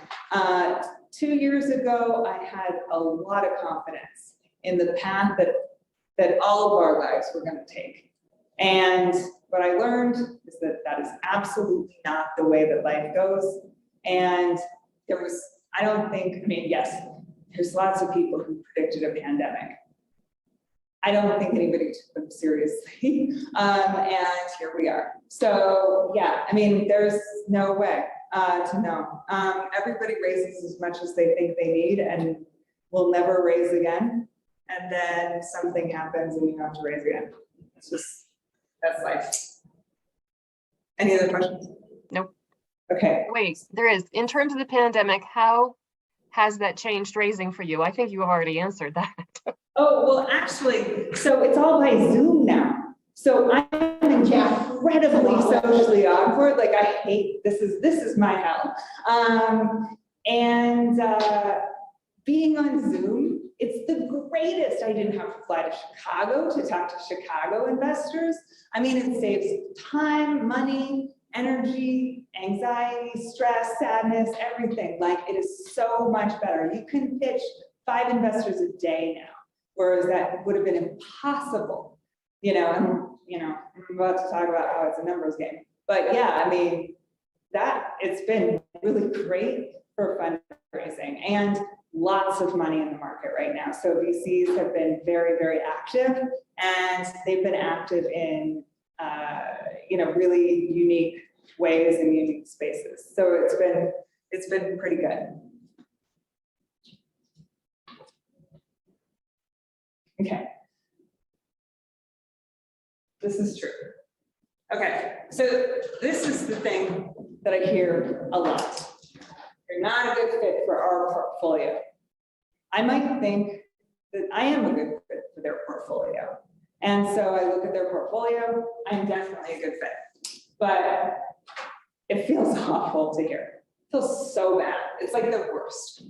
2 years ago, I had a lot of confidence in the path that all of our lives were going to take. And what I learned is that that is absolutely not the way that life goes. And there was, I don't think, I mean, yes, there's lots of people who predicted a pandemic. I don't think anybody took them seriously. And here we are. So yeah, I mean, there's no way to know. Everybody raises as much as they think they need and will never raise again. And then something happens and you have to raise again. It's just, that's life. Any other questions? Nope. Okay. Wait, there is. In terms of the pandemic, how has that changed raising for you? I think you have already answered that. Oh, well, actually, so it's all by Zoom now. So I'm incredibly socially awkward. Like I hate, this is my hell. Being on Zoom, it's the greatest. I didn't have to fly to Chicago to talk to Chicago investors. I mean, it saves time, money, energy, anxiety, stress, sadness, everything. Like it is so much better. You can pitch 5 investors a day now, whereas that would have been impossible. I'm about to talk about how it's a numbers game. But yeah, I mean, it's been really great for fundraising and lots of money in the market right now. So VCs have been very, very active, and they've been active in really unique ways and unique spaces. So it's been pretty good. Okay. This is true. Okay, so this is the thing that I hear a lot. You're not a good fit for our portfolio. I might think that I am a good fit for their portfolio. And so I look at their portfolio, I'm definitely a good fit. But it feels awful to hear. It feels so bad. It's like the worst.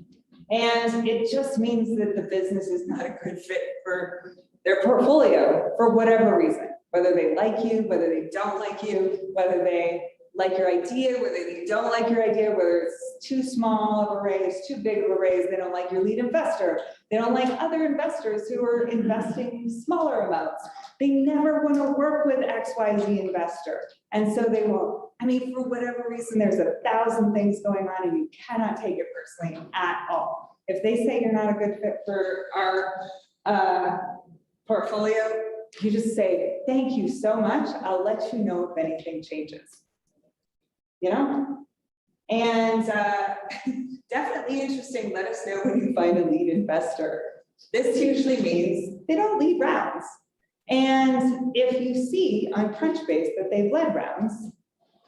And it just means that the business is not a good fit for their portfolio for whatever reason. Whether they like you, whether they don't like you, whether they like your idea, whether they don't like your idea, whether it's too small of a raise, too big of a raise, they don't like your lead investor, they don't like other investors who are investing smaller amounts. They never want to work with XYZ investor. And so they won't. I mean, for whatever reason, there's 1,000 things going on and you cannot take it personally at all. If they say you're not a good fit for our portfolio, you just say, thank you so much. I'll let you know if anything changes. And definitely interesting. Let us know when you find a lead investor. This usually means they don't lead rounds. And if you see on Crunchbase that they've led rounds,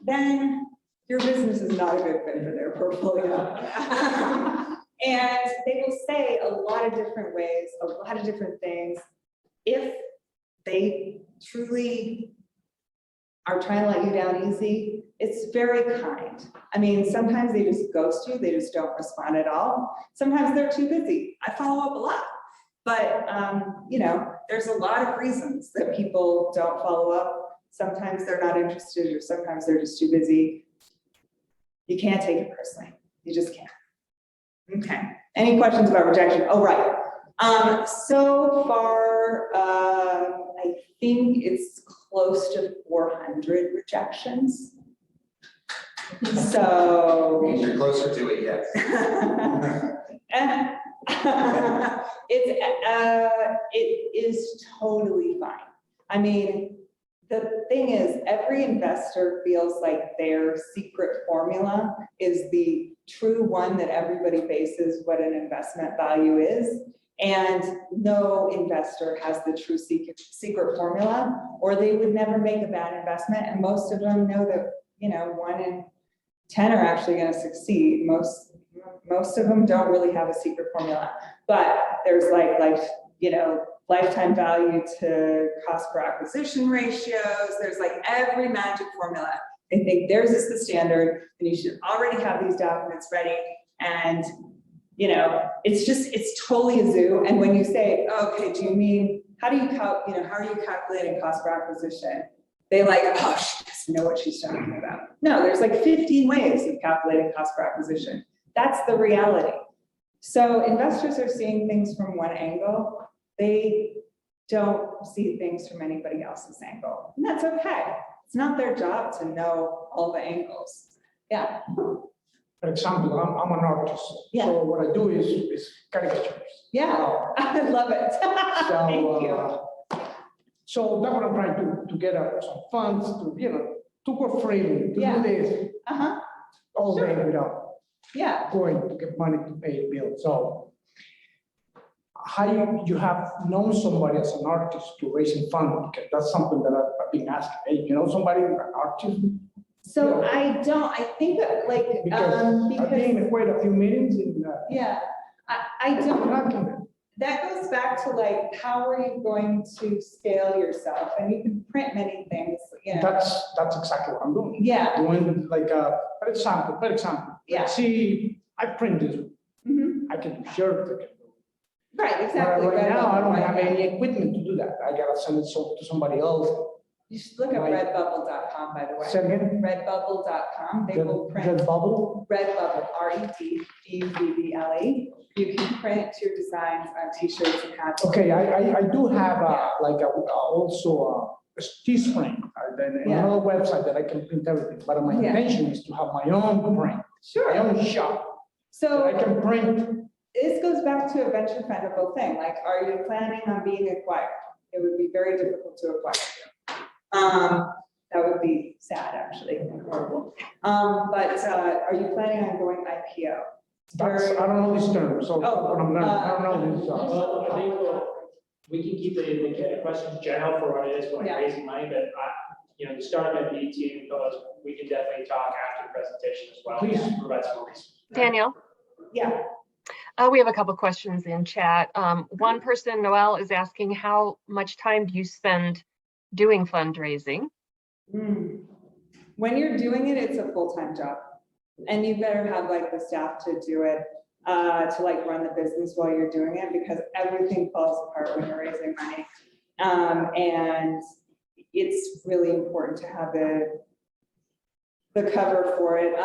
then your business is not a good fit for their portfolio. And they will say a lot of different ways, a lot of different things. If they truly are trying to let you down easy, it's very kind. I mean, sometimes they just ghost you, they just don't respond at all. Sometimes they're too busy. I follow up a lot. But, there's a lot of reasons that people don't follow up. Sometimes they're not interested, or sometimes they're just too busy. You can't take it personally. You just can't. Okay. Any questions about rejection? Oh, right. So far, I think it's close to 400 rejections. So Means you're closer to it, yes. It is totally fine. I mean, the thing is, every investor feels like their secret formula is the true one that everybody bases what an investment value is. And no investor has the true secret formula, or they would never make a bad investment. And most of them know that, 1 in 10 are actually going to succeed. Most of them don't really have a secret formula, but there's lifetime value to cost per acquisition ratios. There's every magic formula. They think theirs is the standard, and you should already have these documents ready. And it's totally a zoo. And when you say, okay, do you mean, how are you calculating cost per acquisition? They she doesn't know what she's talking about. No, there's 15 ways of calculating cost per acquisition. That's the reality. So investors are seeing things from one angle. They don't see things from anybody else's angle. And that's okay. It's not their job to know all the angles. Yeah. For example, I'm an artist. Yeah. So what I do is caricatures. Yeah, I love it. So, Thank you. So that's what I'm trying to get some funds to, to go free, to Yeah. do this Uh-huh, all day Sure. without yeah. going to get money to pay bills. So how you have known somebody as an artist to raising funds, because that's something that I've been asking. Hey, somebody, an artist? So I think that like, I've been in quite a few meetings in, yeah, I don't, knocking. that goes back to like, how are you going to scale yourself? And you can print many things, That's exactly what I'm doing. Yeah. Doing like, for example, Yeah. let's see, I print this, Mhm. I can do shirts. Right, exactly. Right now, I don't Redbubble, have right. any equipment to do that. I gotta send it to somebody else. You should look at Right. redbubble.com, by the way. Say again? Redbubble.com, they will print. Redbubble? Redbubble, REDBUBBLE. You can print your designs on t-shirts and hats. Okay, I do have also a Teespring, Yeah. another website that I can print everything. But my Yeah. intention is to have my own print, my Sure. own shop. So I can print. this goes back to a venture fundable thing, like, are you planning on being acquired? It would be very difficult to acquire you. That would be sad, actually, and horrible. But are you planning on going IPO? I don't know this term, so Oh, what I'm learning, I don't know this. Well, I think we can keep the questions general for what it is when Yeah. raising money, but the startup MD team, we can definitely talk after the presentation as well. Please. Provide some research. Danielle, Yeah, we have a couple questions in chat. One person, Noel, is asking how much time do you spend doing fundraising? When you're doing it, it's a full-time job. And you better have like the staff to do it, to like run the business while you're doing it, because everything falls apart when you're raising money. And it's really important to have the cover for it.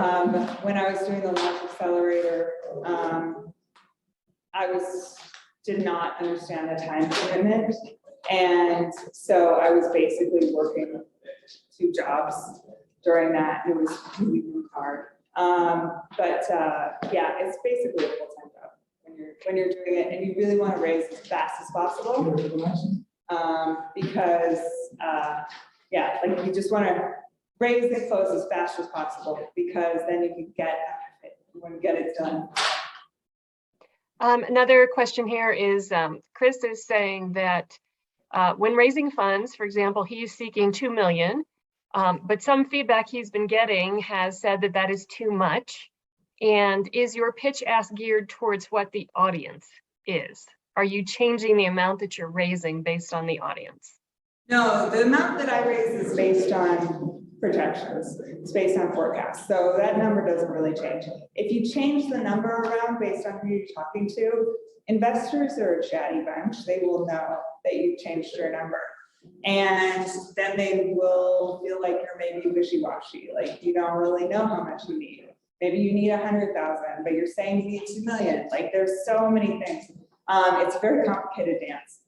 When I was doing the launch accelerator, I did not understand the time commitment. And so I was basically working 2 jobs during that. It was really, really hard. Yeah, it's basically a full-time job when you're doing it, and you really want to raise as fast as possible. Because yeah, like you just want to raise and close as fast as possible, because then you can get it done. Another question here is, Chris is saying that when raising funds, for example, he's seeking 2 million, but some feedback he's been getting has said that that is too much. And is your pitch ask geared towards what the audience is? Are you changing the amount that you're raising based on the audience? No, the amount that I raise is based on projections. It's based on forecasts. So that number doesn't really change. If you change the number around based on who you're talking to, investors are a chatty bunch. They will know that you've changed your number. And then they will feel like you're maybe wishy-washy, like you don't really know how much you need. Maybe you need 100,000, but you're saying you need 2 million. Like there's so many things. It's a very complicated dance.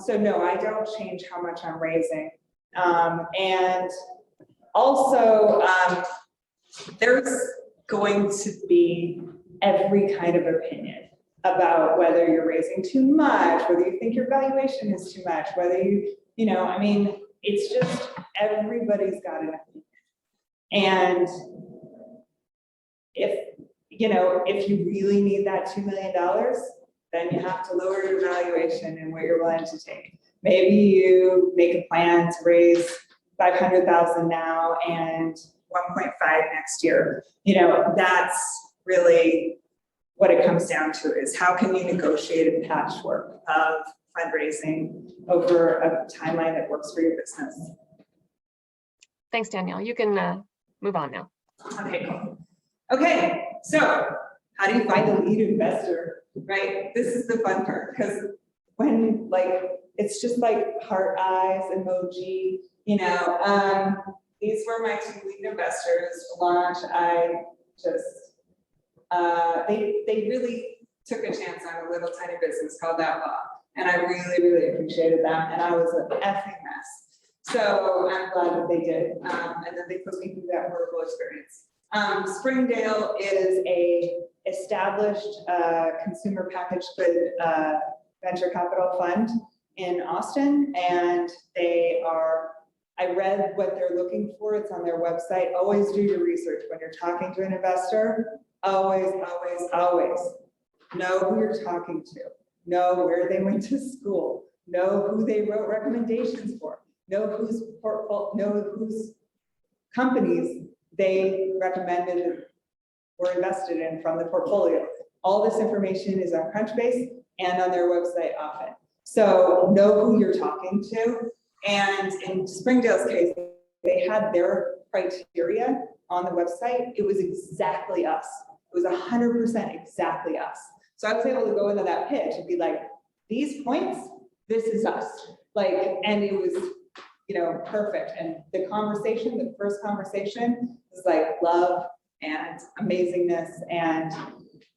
So no, I don't change how much I'm raising. And also, there's going to be every kind of opinion about whether you're raising too much, whether you think your valuation is too much, whether I mean, it's just everybody's got an opinion. And if you really need that $2 million, then you have to lower your valuation and what you're willing to take. Maybe you make a plan to raise 500,000 now and 1.5 next year. That's really what it comes down to, is how can you negotiate a patchwork of fundraising over a timeline that works for your business. Thanks, Danielle. You can move on now. Okay, cool. Okay, so how do you find a lead investor, right? This is the fun part, because when it's just like heart eyes emoji, these were my 2 lead investors. Launch, I just, they really took a chance on a little tiny business called Outlaw. And I really, really appreciated them, and I was an effing mess. So I'm glad that they did, and then they put me through that horrible experience. Springdale is a established consumer packaged good venture capital fund in Austin, and they are, I read what they're looking for, it's on their website. Always do your research when you're talking to an investor. Always, always, always know who you're talking to, know where they went to school, know who they wrote recommendations for, know whose portfolio, know whose companies they recommended or invested in from the portfolio. All this information is on Crunchbase and on their website often. So know who you're talking to. And in Springdale's case, they had their criteria on the website. It was exactly us. It was 100% exactly us. So I was able to go into that pitch and be like, these points, this is us. Like, and it was, you know, perfect. And the conversation, the first conversation was like love and amazingness. And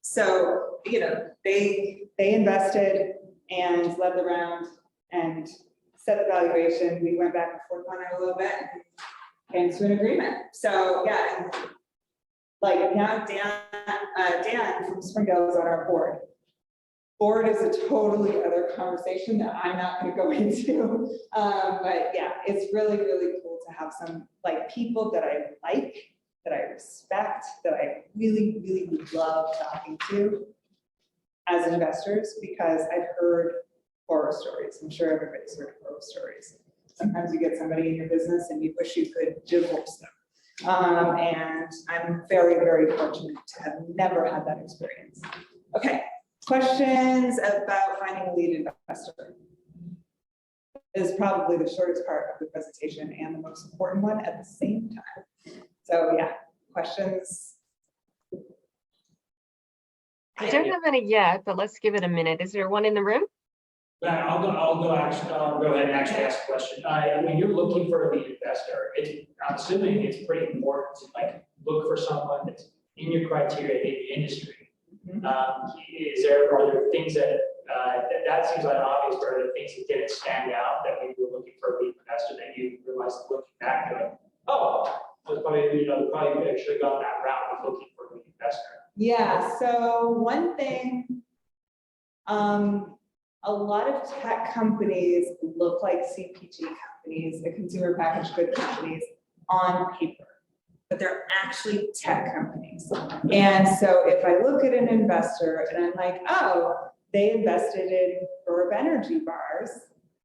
so, you know, they invested and led the round and set the valuation. We went back and forth on it a little bit and came to an agreement. So yeah, and like now Dan from Springdale is on our board. Board is a totally other conversation that I'm not going to go into. But yeah, it's really, really cool to have some like people that I like, that I respect, that I really, really love talking to as investors, because I've heard horror stories. I'm sure everybody's heard horror stories. Sometimes you get somebody in your business and you wish you could divorce them. And I'm very, very fortunate to have never had that experience. Okay, questions about finding a lead investor is probably the shortest part of the presentation and the most important one at the same time. So yeah, questions? I don't have any yet, but let's give it a minute. Is there one in the room? Yeah, I'll go ahead and actually ask a question. When you're looking for a lead investor, I'm assuming it's pretty important to like look for someone that's in your criteria in the industry. Are there things that seems like obvious, but are there things that didn't stand out that when you were looking for a lead investor that you realized looking back to it, oh, I was probably, probably should have gone that route of looking for a lead investor? Yeah, so one thing, a lot of tech companies look like CPG companies, the consumer packaged good companies on paper, but they're actually tech companies. And so if I look at an investor and I'm like, oh, they invested in Verb energy bars,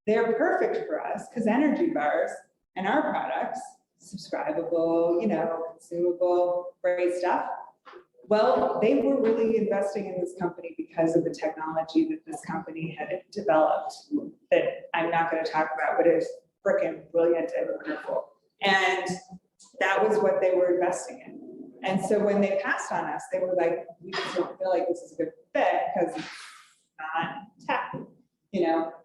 they're perfect for us because energy bars and our products, subscribable, consumable, great stuff. Well, they were really investing in this company because of the technology that this company had developed that I'm not going to talk about, but it's freaking brilliant and wonderful. And that was what they were investing in. And so when they passed on us, they were like, we just don't feel like this is a good fit because it's not tech,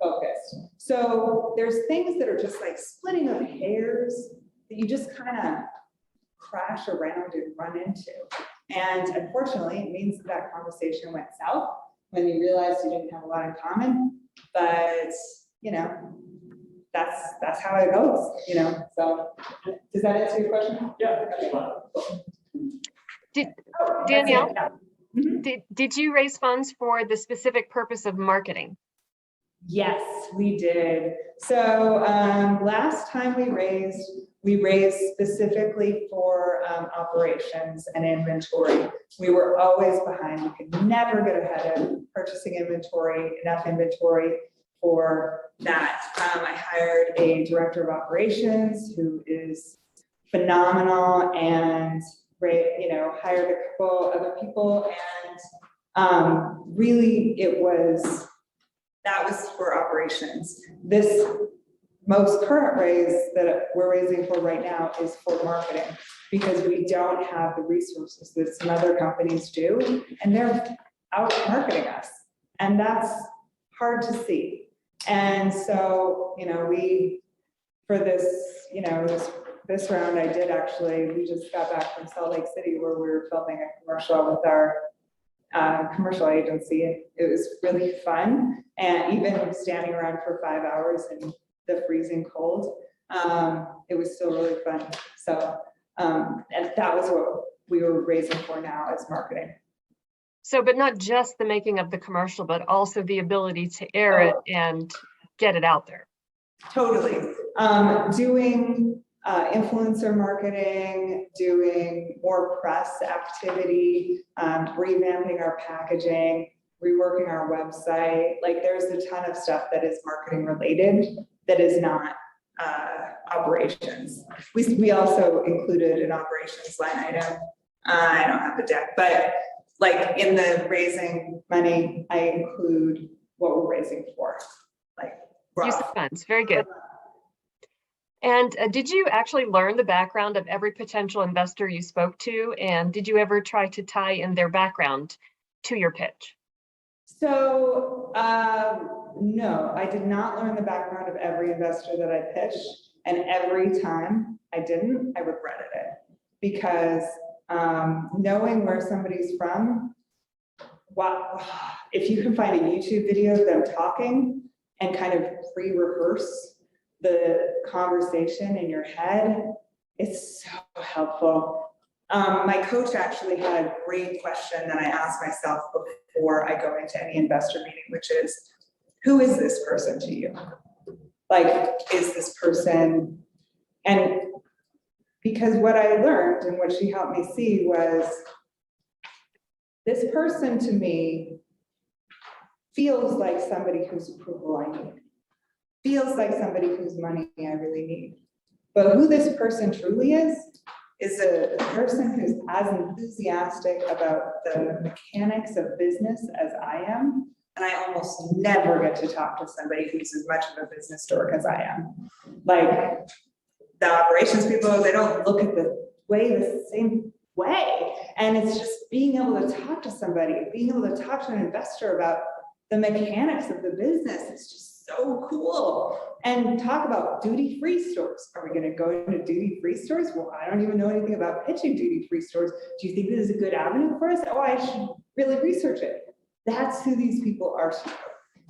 focused. So there's things that are just like splitting of hairs that you just kind of crash around and run into. And unfortunately, it means that conversation went south when you realized you didn't have a lot in common. But, that's how it goes, So does that answer your question? Yeah. Danielle, Mm-hmm. did you raise funds for the specific purpose of marketing? Yes, we did. So last time we raised specifically for operations and inventory. We were always behind. We could never get ahead of purchasing enough inventory for that. I hired a director of operations who is phenomenal and hired a couple other people, and really that was for operations. This most current raise that we're raising for right now is for marketing, because we don't have the resources that some other companies do, and they're out marketing us, and that's hard to see. And so, for this, this round, we just got back from Salt Lake City where we were filming a commercial with our commercial agency. It was really fun, and even standing around for 5 hours in the freezing cold, it was still really fun. So, and that was what we were raising for now as marketing. So, but not just the making of the commercial, but also the ability to air it and get it out there. Totally. Doing influencer marketing, doing more press activity, revamping our packaging, reworking our website. Like there's a ton of stuff that is marketing related that is not operations. We also included an operations line item. I don't have the deck, but like in the raising money, I include what we're raising for. Like Use of funds, very good. And did you actually learn the background of every potential investor you spoke to? And did you ever try to tie in their background to your pitch? So, no, I did not learn the background of every investor that I pitched. And every time I didn't, I regretted it. Because knowing where somebody's from, if you can find a YouTube video of them talking and kind of pre-rehearse the conversation in your head, it's so helpful. My coach actually had a great question that I ask myself before I go into any investor meeting, which is, who is this person to you? Like, is this person, and because what I learned and what she helped me see was, this person to me feels like somebody whose approval I need. Feels like somebody whose money I really need. But who this person truly is a person who's as enthusiastic about the mechanics of business as I am. And I almost never get to talk to somebody who's as much of a business dork as I am. Like the operations people, they don't look at the way the same way. And it's just being able to talk to somebody, being able to talk to an investor about the mechanics of the business. It's just so cool. And talk about duty-free stores. Are we going to go into duty-free stores? Well, I don't even know anything about pitching duty-free stores. Do you think this is a good avenue for us? Oh, I should really research it. That's who these people are.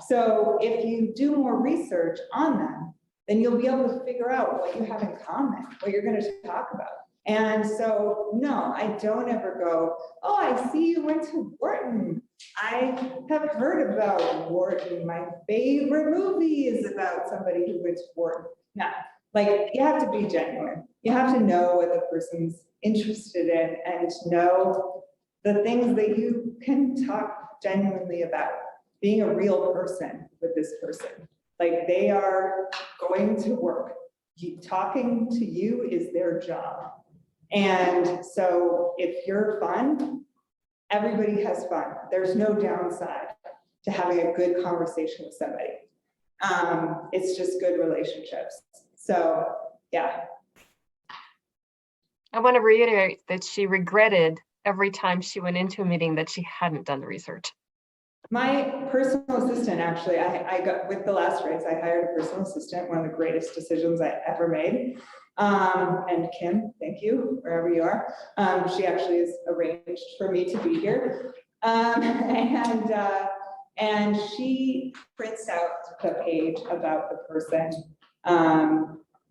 So if you do more research on them, then you'll be able to figure out what you have in common, what you're going to talk about. And so, no, I don't ever go, oh, I see you went to Wharton. I have heard about Wharton. My favorite movie is about somebody who went to Wharton. No, like you have to be genuine. You have to know what the person's interested in and know the things that you can talk genuinely about. Being a real person with this person. Like they are going to work. Talking to you is their job. And so if you're fun, everybody has fun. There's no downside to having a good conversation with somebody. It's just good relationships. So yeah. I want to reiterate that she regretted every time she went into a meeting that she hadn't done the research. My personal assistant, actually, I got with the last raise, I hired a personal assistant, one of the greatest decisions I ever made. And Kim, thank you, wherever you are. She actually has arranged for me to be here. And she prints out the page about the person.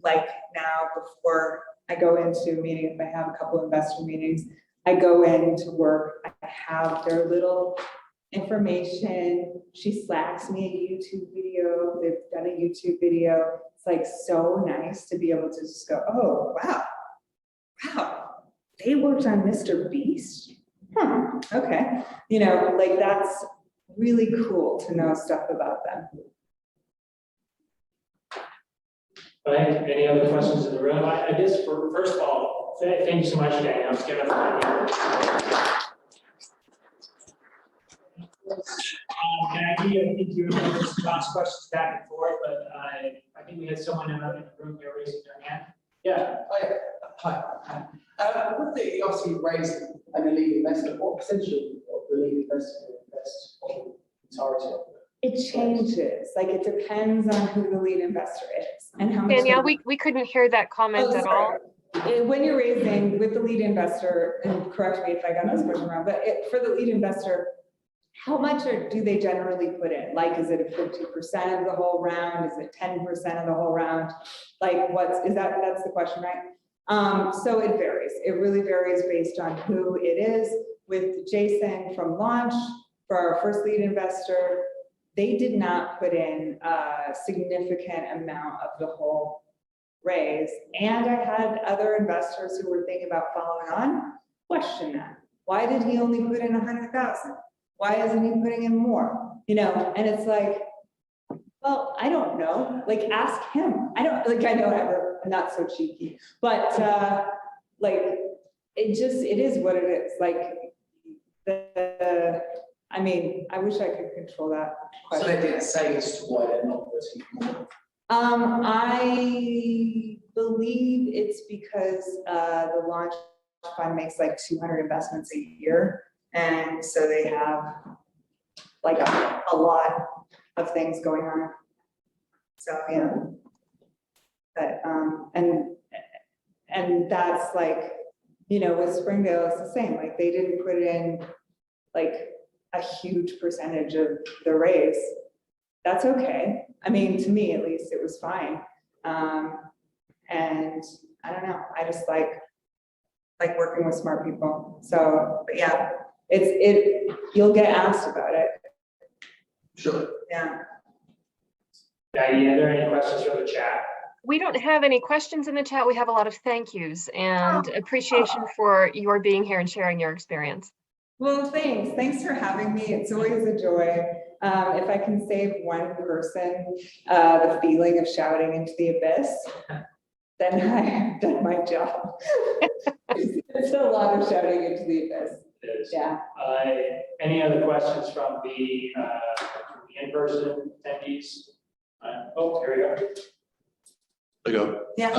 Like now, before I go into a meeting, if I have a couple investor meetings, I go into work, I have their little information. She slacks me a YouTube video. They've done a YouTube video. It's like so nice to be able to just go, oh, wow, they worked on Mr. Beast. Okay. You know, like that's really cool to know stuff about them. Right, any other questions in the room? I guess first of all, thank you so much, Danielle. Let's give it a I think you were just bounce questions back and forth, but I think we had someone in the room here raising their hand. Yeah. Hi. With the obviously raised and a lead investor, what percentage of the lead investor invest on the entirety of it? It changes. Like it depends on who the lead investor is and how much. Danielle, we couldn't hear that comment at all. When you're raising with the lead investor, and correct me if I got this question wrong, but for the lead investor, how much do they generally put in? Like, is it 50% of the whole round? Is it 10% of the whole round? Like, that's the question, right? So it varies. It really varies based on who it is. With Jason from launch, for our first lead investor, they did not put in a significant amount of the whole raise. And I had other investors who were thinking about following on question that. Why did he only put in 100,000? Why isn't he putting in more? You know, and it's like, well, I don't know. Like, ask him. I know I'm not so cheeky, but like, it is what it is. Like, I wish I could control that So question. they didn't say as to why they're not putting more. I believe it's because the launch fund makes like 200 investments a year. And so they have like a lot of things going on. So, yeah. But, and that's like, you know, with Springdale, it's the same. Like, they didn't put in like a huge percentage of the raise. That's okay. I mean, to me, at least, it was fine. And I don't know, I just like working with smart people. So, but yeah, you'll get asked about it. Sure. Yeah. Maggie, are there any questions from the chat? We don't have any questions in the chat. We have a lot of thank yous and appreciation for your being here and sharing your experience. Well, thanks. Thanks for having me. It's always a joy. If I can save one person the feeling of shouting into the abyss, then I've done my job. It's a lot of shouting into the abyss. It is. Yeah. Any other questions from the in-person attendees? Oh, here we go. I go. Yeah.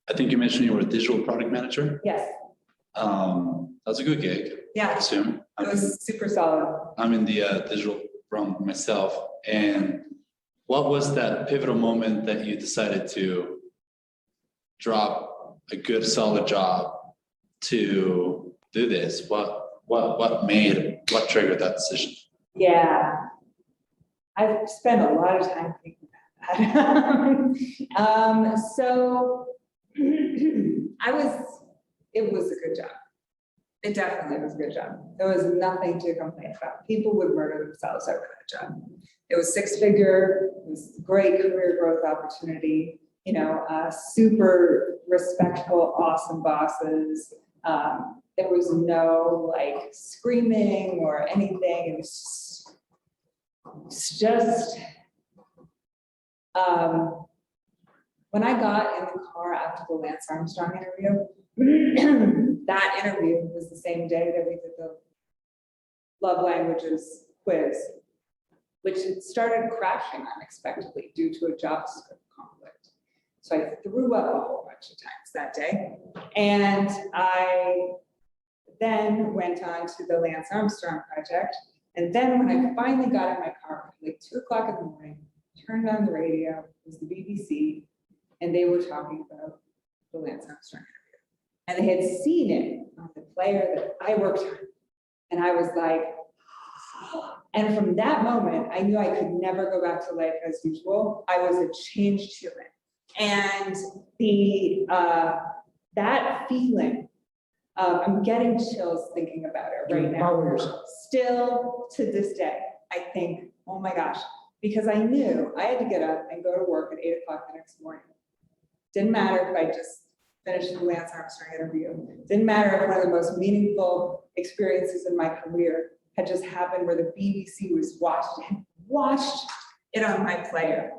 I think you mentioned you were a digital product manager. Yes. That's a good gig, I Yeah. assume. It was super solid. I'm in the digital realm myself. And what was that pivotal moment that you decided to drop a good, solid job to do this? What triggered that decision? Yeah. I've spent a lot of time thinking about that. So it was a good job. It definitely was a good job. There was nothing to complain about. People would murder themselves over that job. It was 6-figure, it was great career growth opportunity, you know, super respectful, awesome bosses. There was no like screaming or anything. It was just when I got in the car after the Lance Armstrong interview, that interview was the same day that we did the love languages quiz, which had started crashing unexpectedly due to a JavaScript conflict. So I threw up a whole bunch of times that day. And I then went on to the Lance Armstrong project. And then when I finally got in my car, like 2 o'clock in the morning, turned on the radio, it was the BBC, and they were talking about the Lance Armstrong interview. And they had seen it on the player that I worked on. And I was like, and from that moment, I knew I could never go back to life as usual. I was a change to it. And that feeling, I'm getting chills thinking about it right now. Still to this day, I think, oh my gosh, because I knew I had to get up and go to work at 8 o'clock the next morning. Didn't matter if I just finished the Lance Armstrong interview. Didn't matter if one of the most meaningful experiences in my career had just happened where the BBC was watched it on my player.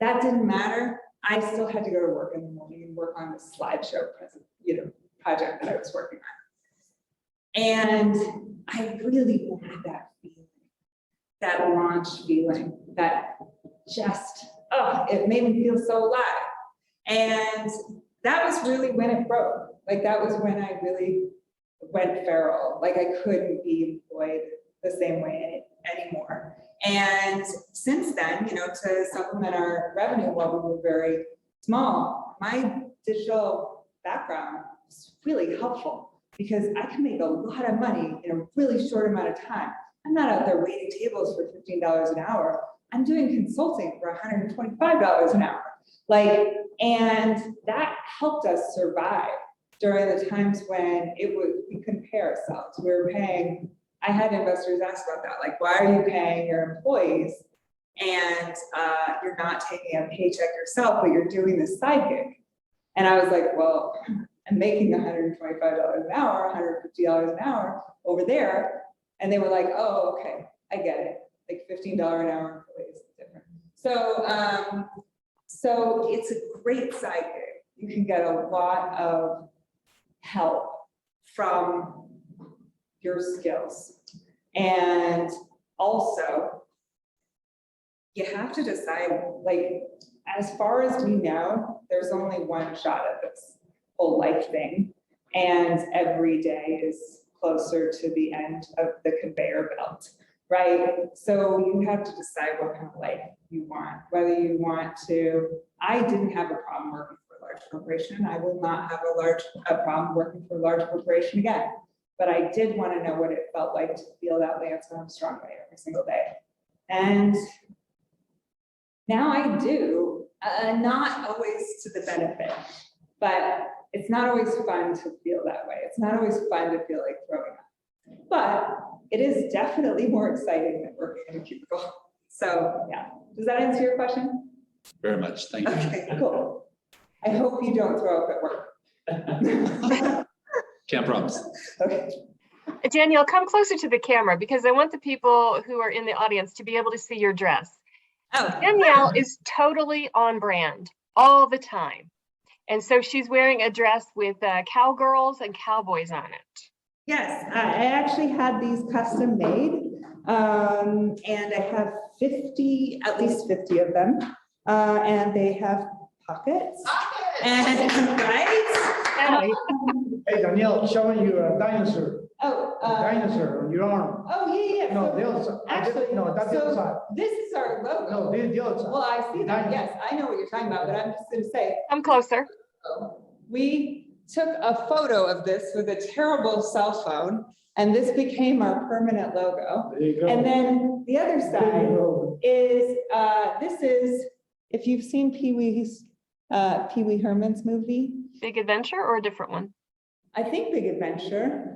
That didn't matter. I still had to go to work in the morning and work on the slideshow project that I was working on. And I really wanted that feeling, that launch feeling, that just, it made me feel so alive. And that was really when it broke. Like, that was when I really went feral. Like, I couldn't be employed the same way anymore. And since then, you know, to supplement our revenue while we were very small, my digital background was really helpful because I can make a lot of money in a really short amount of time. I'm not out there waiting tables for $15 an hour. I'm doing consulting for $125 an hour. Like, and that helped us survive during the times when we couldn't pay ourselves. We were paying, I had investors ask about that, like, why are you paying your employees and you're not taking a paycheck yourself, but you're doing this side gig? And I was like, well, I'm making $125 an hour, $150 an hour over there. And they were like, oh, okay, I get it. Like $15 an hour employees is different. So, so it's a great side gig. You can get a lot of help from your skills. And also, you have to decide, like, as far as we know, there's only one shot at this whole life thing. And every day is closer to the end of the conveyor belt, right? So you have to decide what kind of life you want, whether you want to. I didn't have a problem working for a large corporation. I will not have a problem working for a large corporation again. But I did want to know what it felt like to feel that way at Armstrong way every single day. And now I do, not always to the benefit, but it's not always fun to feel that way. It's not always fun to feel like throwing up, but it is definitely more exciting than working in a cubicle. So yeah, does that answer your question? Very much, thank you. Okay, cool. I hope you don't throw up at work. Can't promise. Okay. Danielle, come closer to the camera because I want the people who are in the audience to be able to see your dress. Oh. Danielle is totally on brand all the time. And so she's wearing a dress with cowgirls and cowboys on it. Yes, I actually had these custom made, and I have at least 50 of them, and they have pockets. And right? Hey, Danielle, showing you a dinosaur. Oh, Dinosaur on your arm. oh yeah. No, So the other side. actually, No, that's the other side. this is our logo. No, the other side. Well, I see that. Dinosaur. Yes, I know what you're talking about, but I'm just going to say, Come closer. we took a photo of this with a terrible cell phone, and this became our permanent logo. There you go. And then the other There side you go. is, this is, if you've seen Pee Wee Herman's movie, Big Adventure or a different one? I think Big Adventure.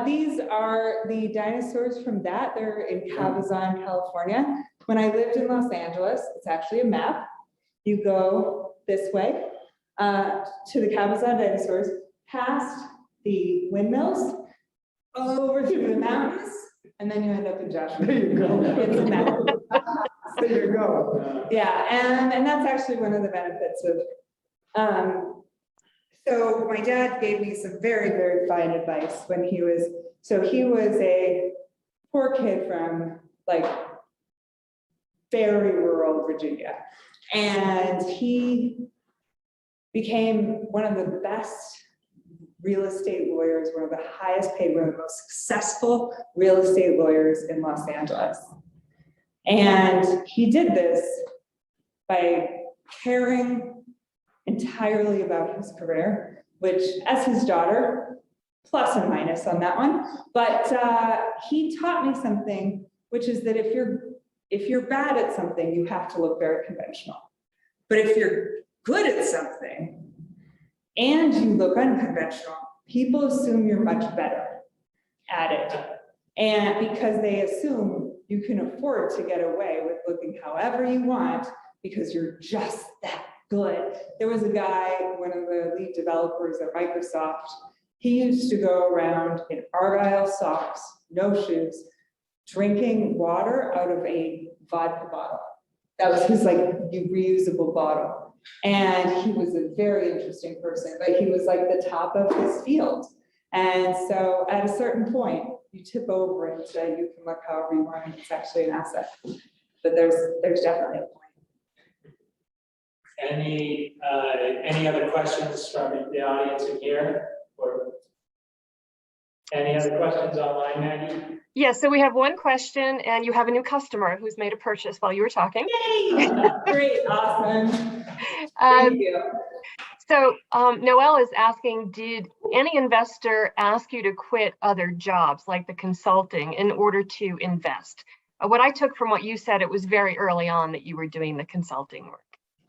These are the dinosaurs from that. They're in Cabazon, California. When I lived in Los Angeles, it's actually a map. You go this way to the Cabazon dinosaurs, past the windmills, over through the mountains, and then you end up in Joshua. There you go. It's a map. There you go. Yeah, and that's actually one of the benefits of, so my dad gave me some very, very fine advice when he was a poor kid from like very rural Virginia. And he became one of the best real estate lawyers, one of the highest paid, one of the most successful real estate lawyers in Los Angeles. And he did this by caring entirely about his career, which as his daughter, plus and minus on that one, but he taught me something, which is that if you're bad at something, you have to look very conventional. But if you're good at something and you look unconventional, people assume you're much better at it. And because they assume you can afford to get away with looking however you want because you're just that good. There was a guy, one of the lead developers at Microsoft, he used to go around in Argyle socks, no shoes, drinking water out of a vodka bottle. That was his like reusable bottle. And he was a very interesting person, but he was like the top of his field. And so at a certain point, you tip over and you can look however you want, and it's actually an asset. But there's definitely a point. Any other questions from the audience in here? Or any other questions online, Maggie? Yeah, so we have one question, and you have a new customer who's made a purchase while you were talking. Yay! Great, awesome. Thank you. So Noelle is asking, did any investor ask you to quit other jobs like the consulting in order to invest? What I took from what you said, it was very early on that you were doing the consulting work.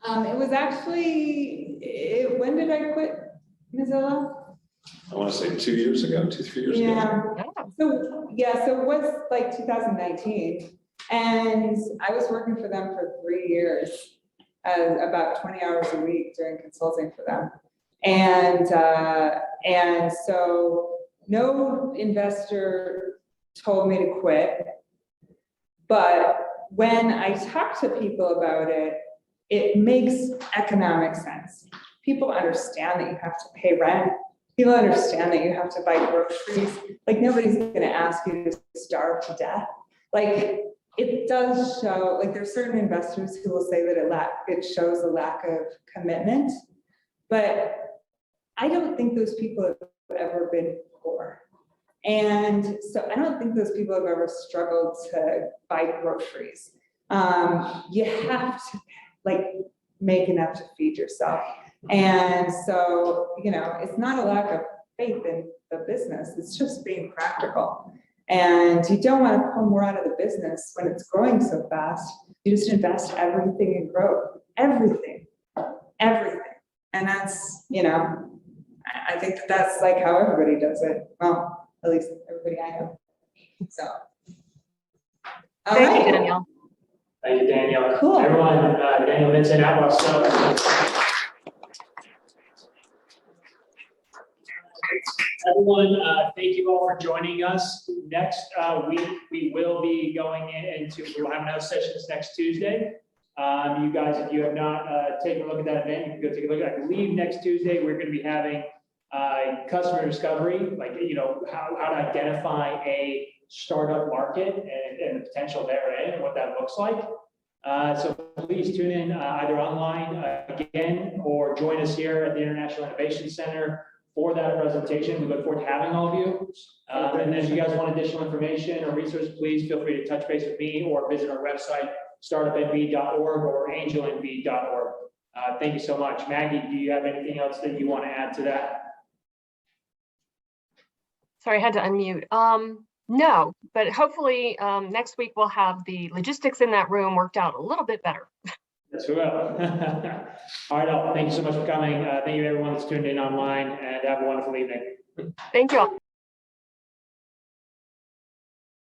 It was actually, when did I quit, Mozilla? I want to say 2 years ago, 2-3 years ago. Yeah, so it was like 2019. And I was working for them for 3 years, about 20 hours a week doing consulting for them. And so no investor told me to quit. But when I talk to people about it, it makes economic sense. People understand that you have to pay rent. People understand that you have to buy groceries. Like, nobody's gonna ask you to starve to death. Like, it does show, like, there's certain investors who will say that it shows a lack of commitment, but I don't think those people have ever been poor. And so I don't think those people have ever struggled to buy groceries. You have to make enough to feed yourself. And so, it's not a lack of faith in the business, it's just being practical. And you don't want to pull more out of the business when it's growing so fast. You just invest everything in growth, everything. And that's, I think that's like how everybody does it. Well, at least everybody I know. So. Thank you, Danielle. Thank you, Danielle. Cool. Everyone, Danielle Vincent, Outlaw Soaps. Everyone, thank you all for joining us. Next week, we will be going into, we'll have another sessions next Tuesday. You guys, if you have not taken a look at that event, you can go take a look. I believe next Tuesday, we're going to be having customer discovery, how to identify a startup market and the potential therein and what that looks like. So please tune in either online again or join us here at the International Innovation Center for that presentation. We look forward to having all of you. And then if you guys want additional information or resources, please feel free to touch base with me or visit our website, startupnv.org or angelnv.org. Thank you so much. Maggie, do you have anything else that you want to add to that? Sorry, I had to unmute. No, but hopefully next week we'll have the logistics in that room worked out a little bit better. Yes, we will. All right, thank you so much for coming. Thank you everyone that's tuned in online, and have a wonderful evening. Thank you all.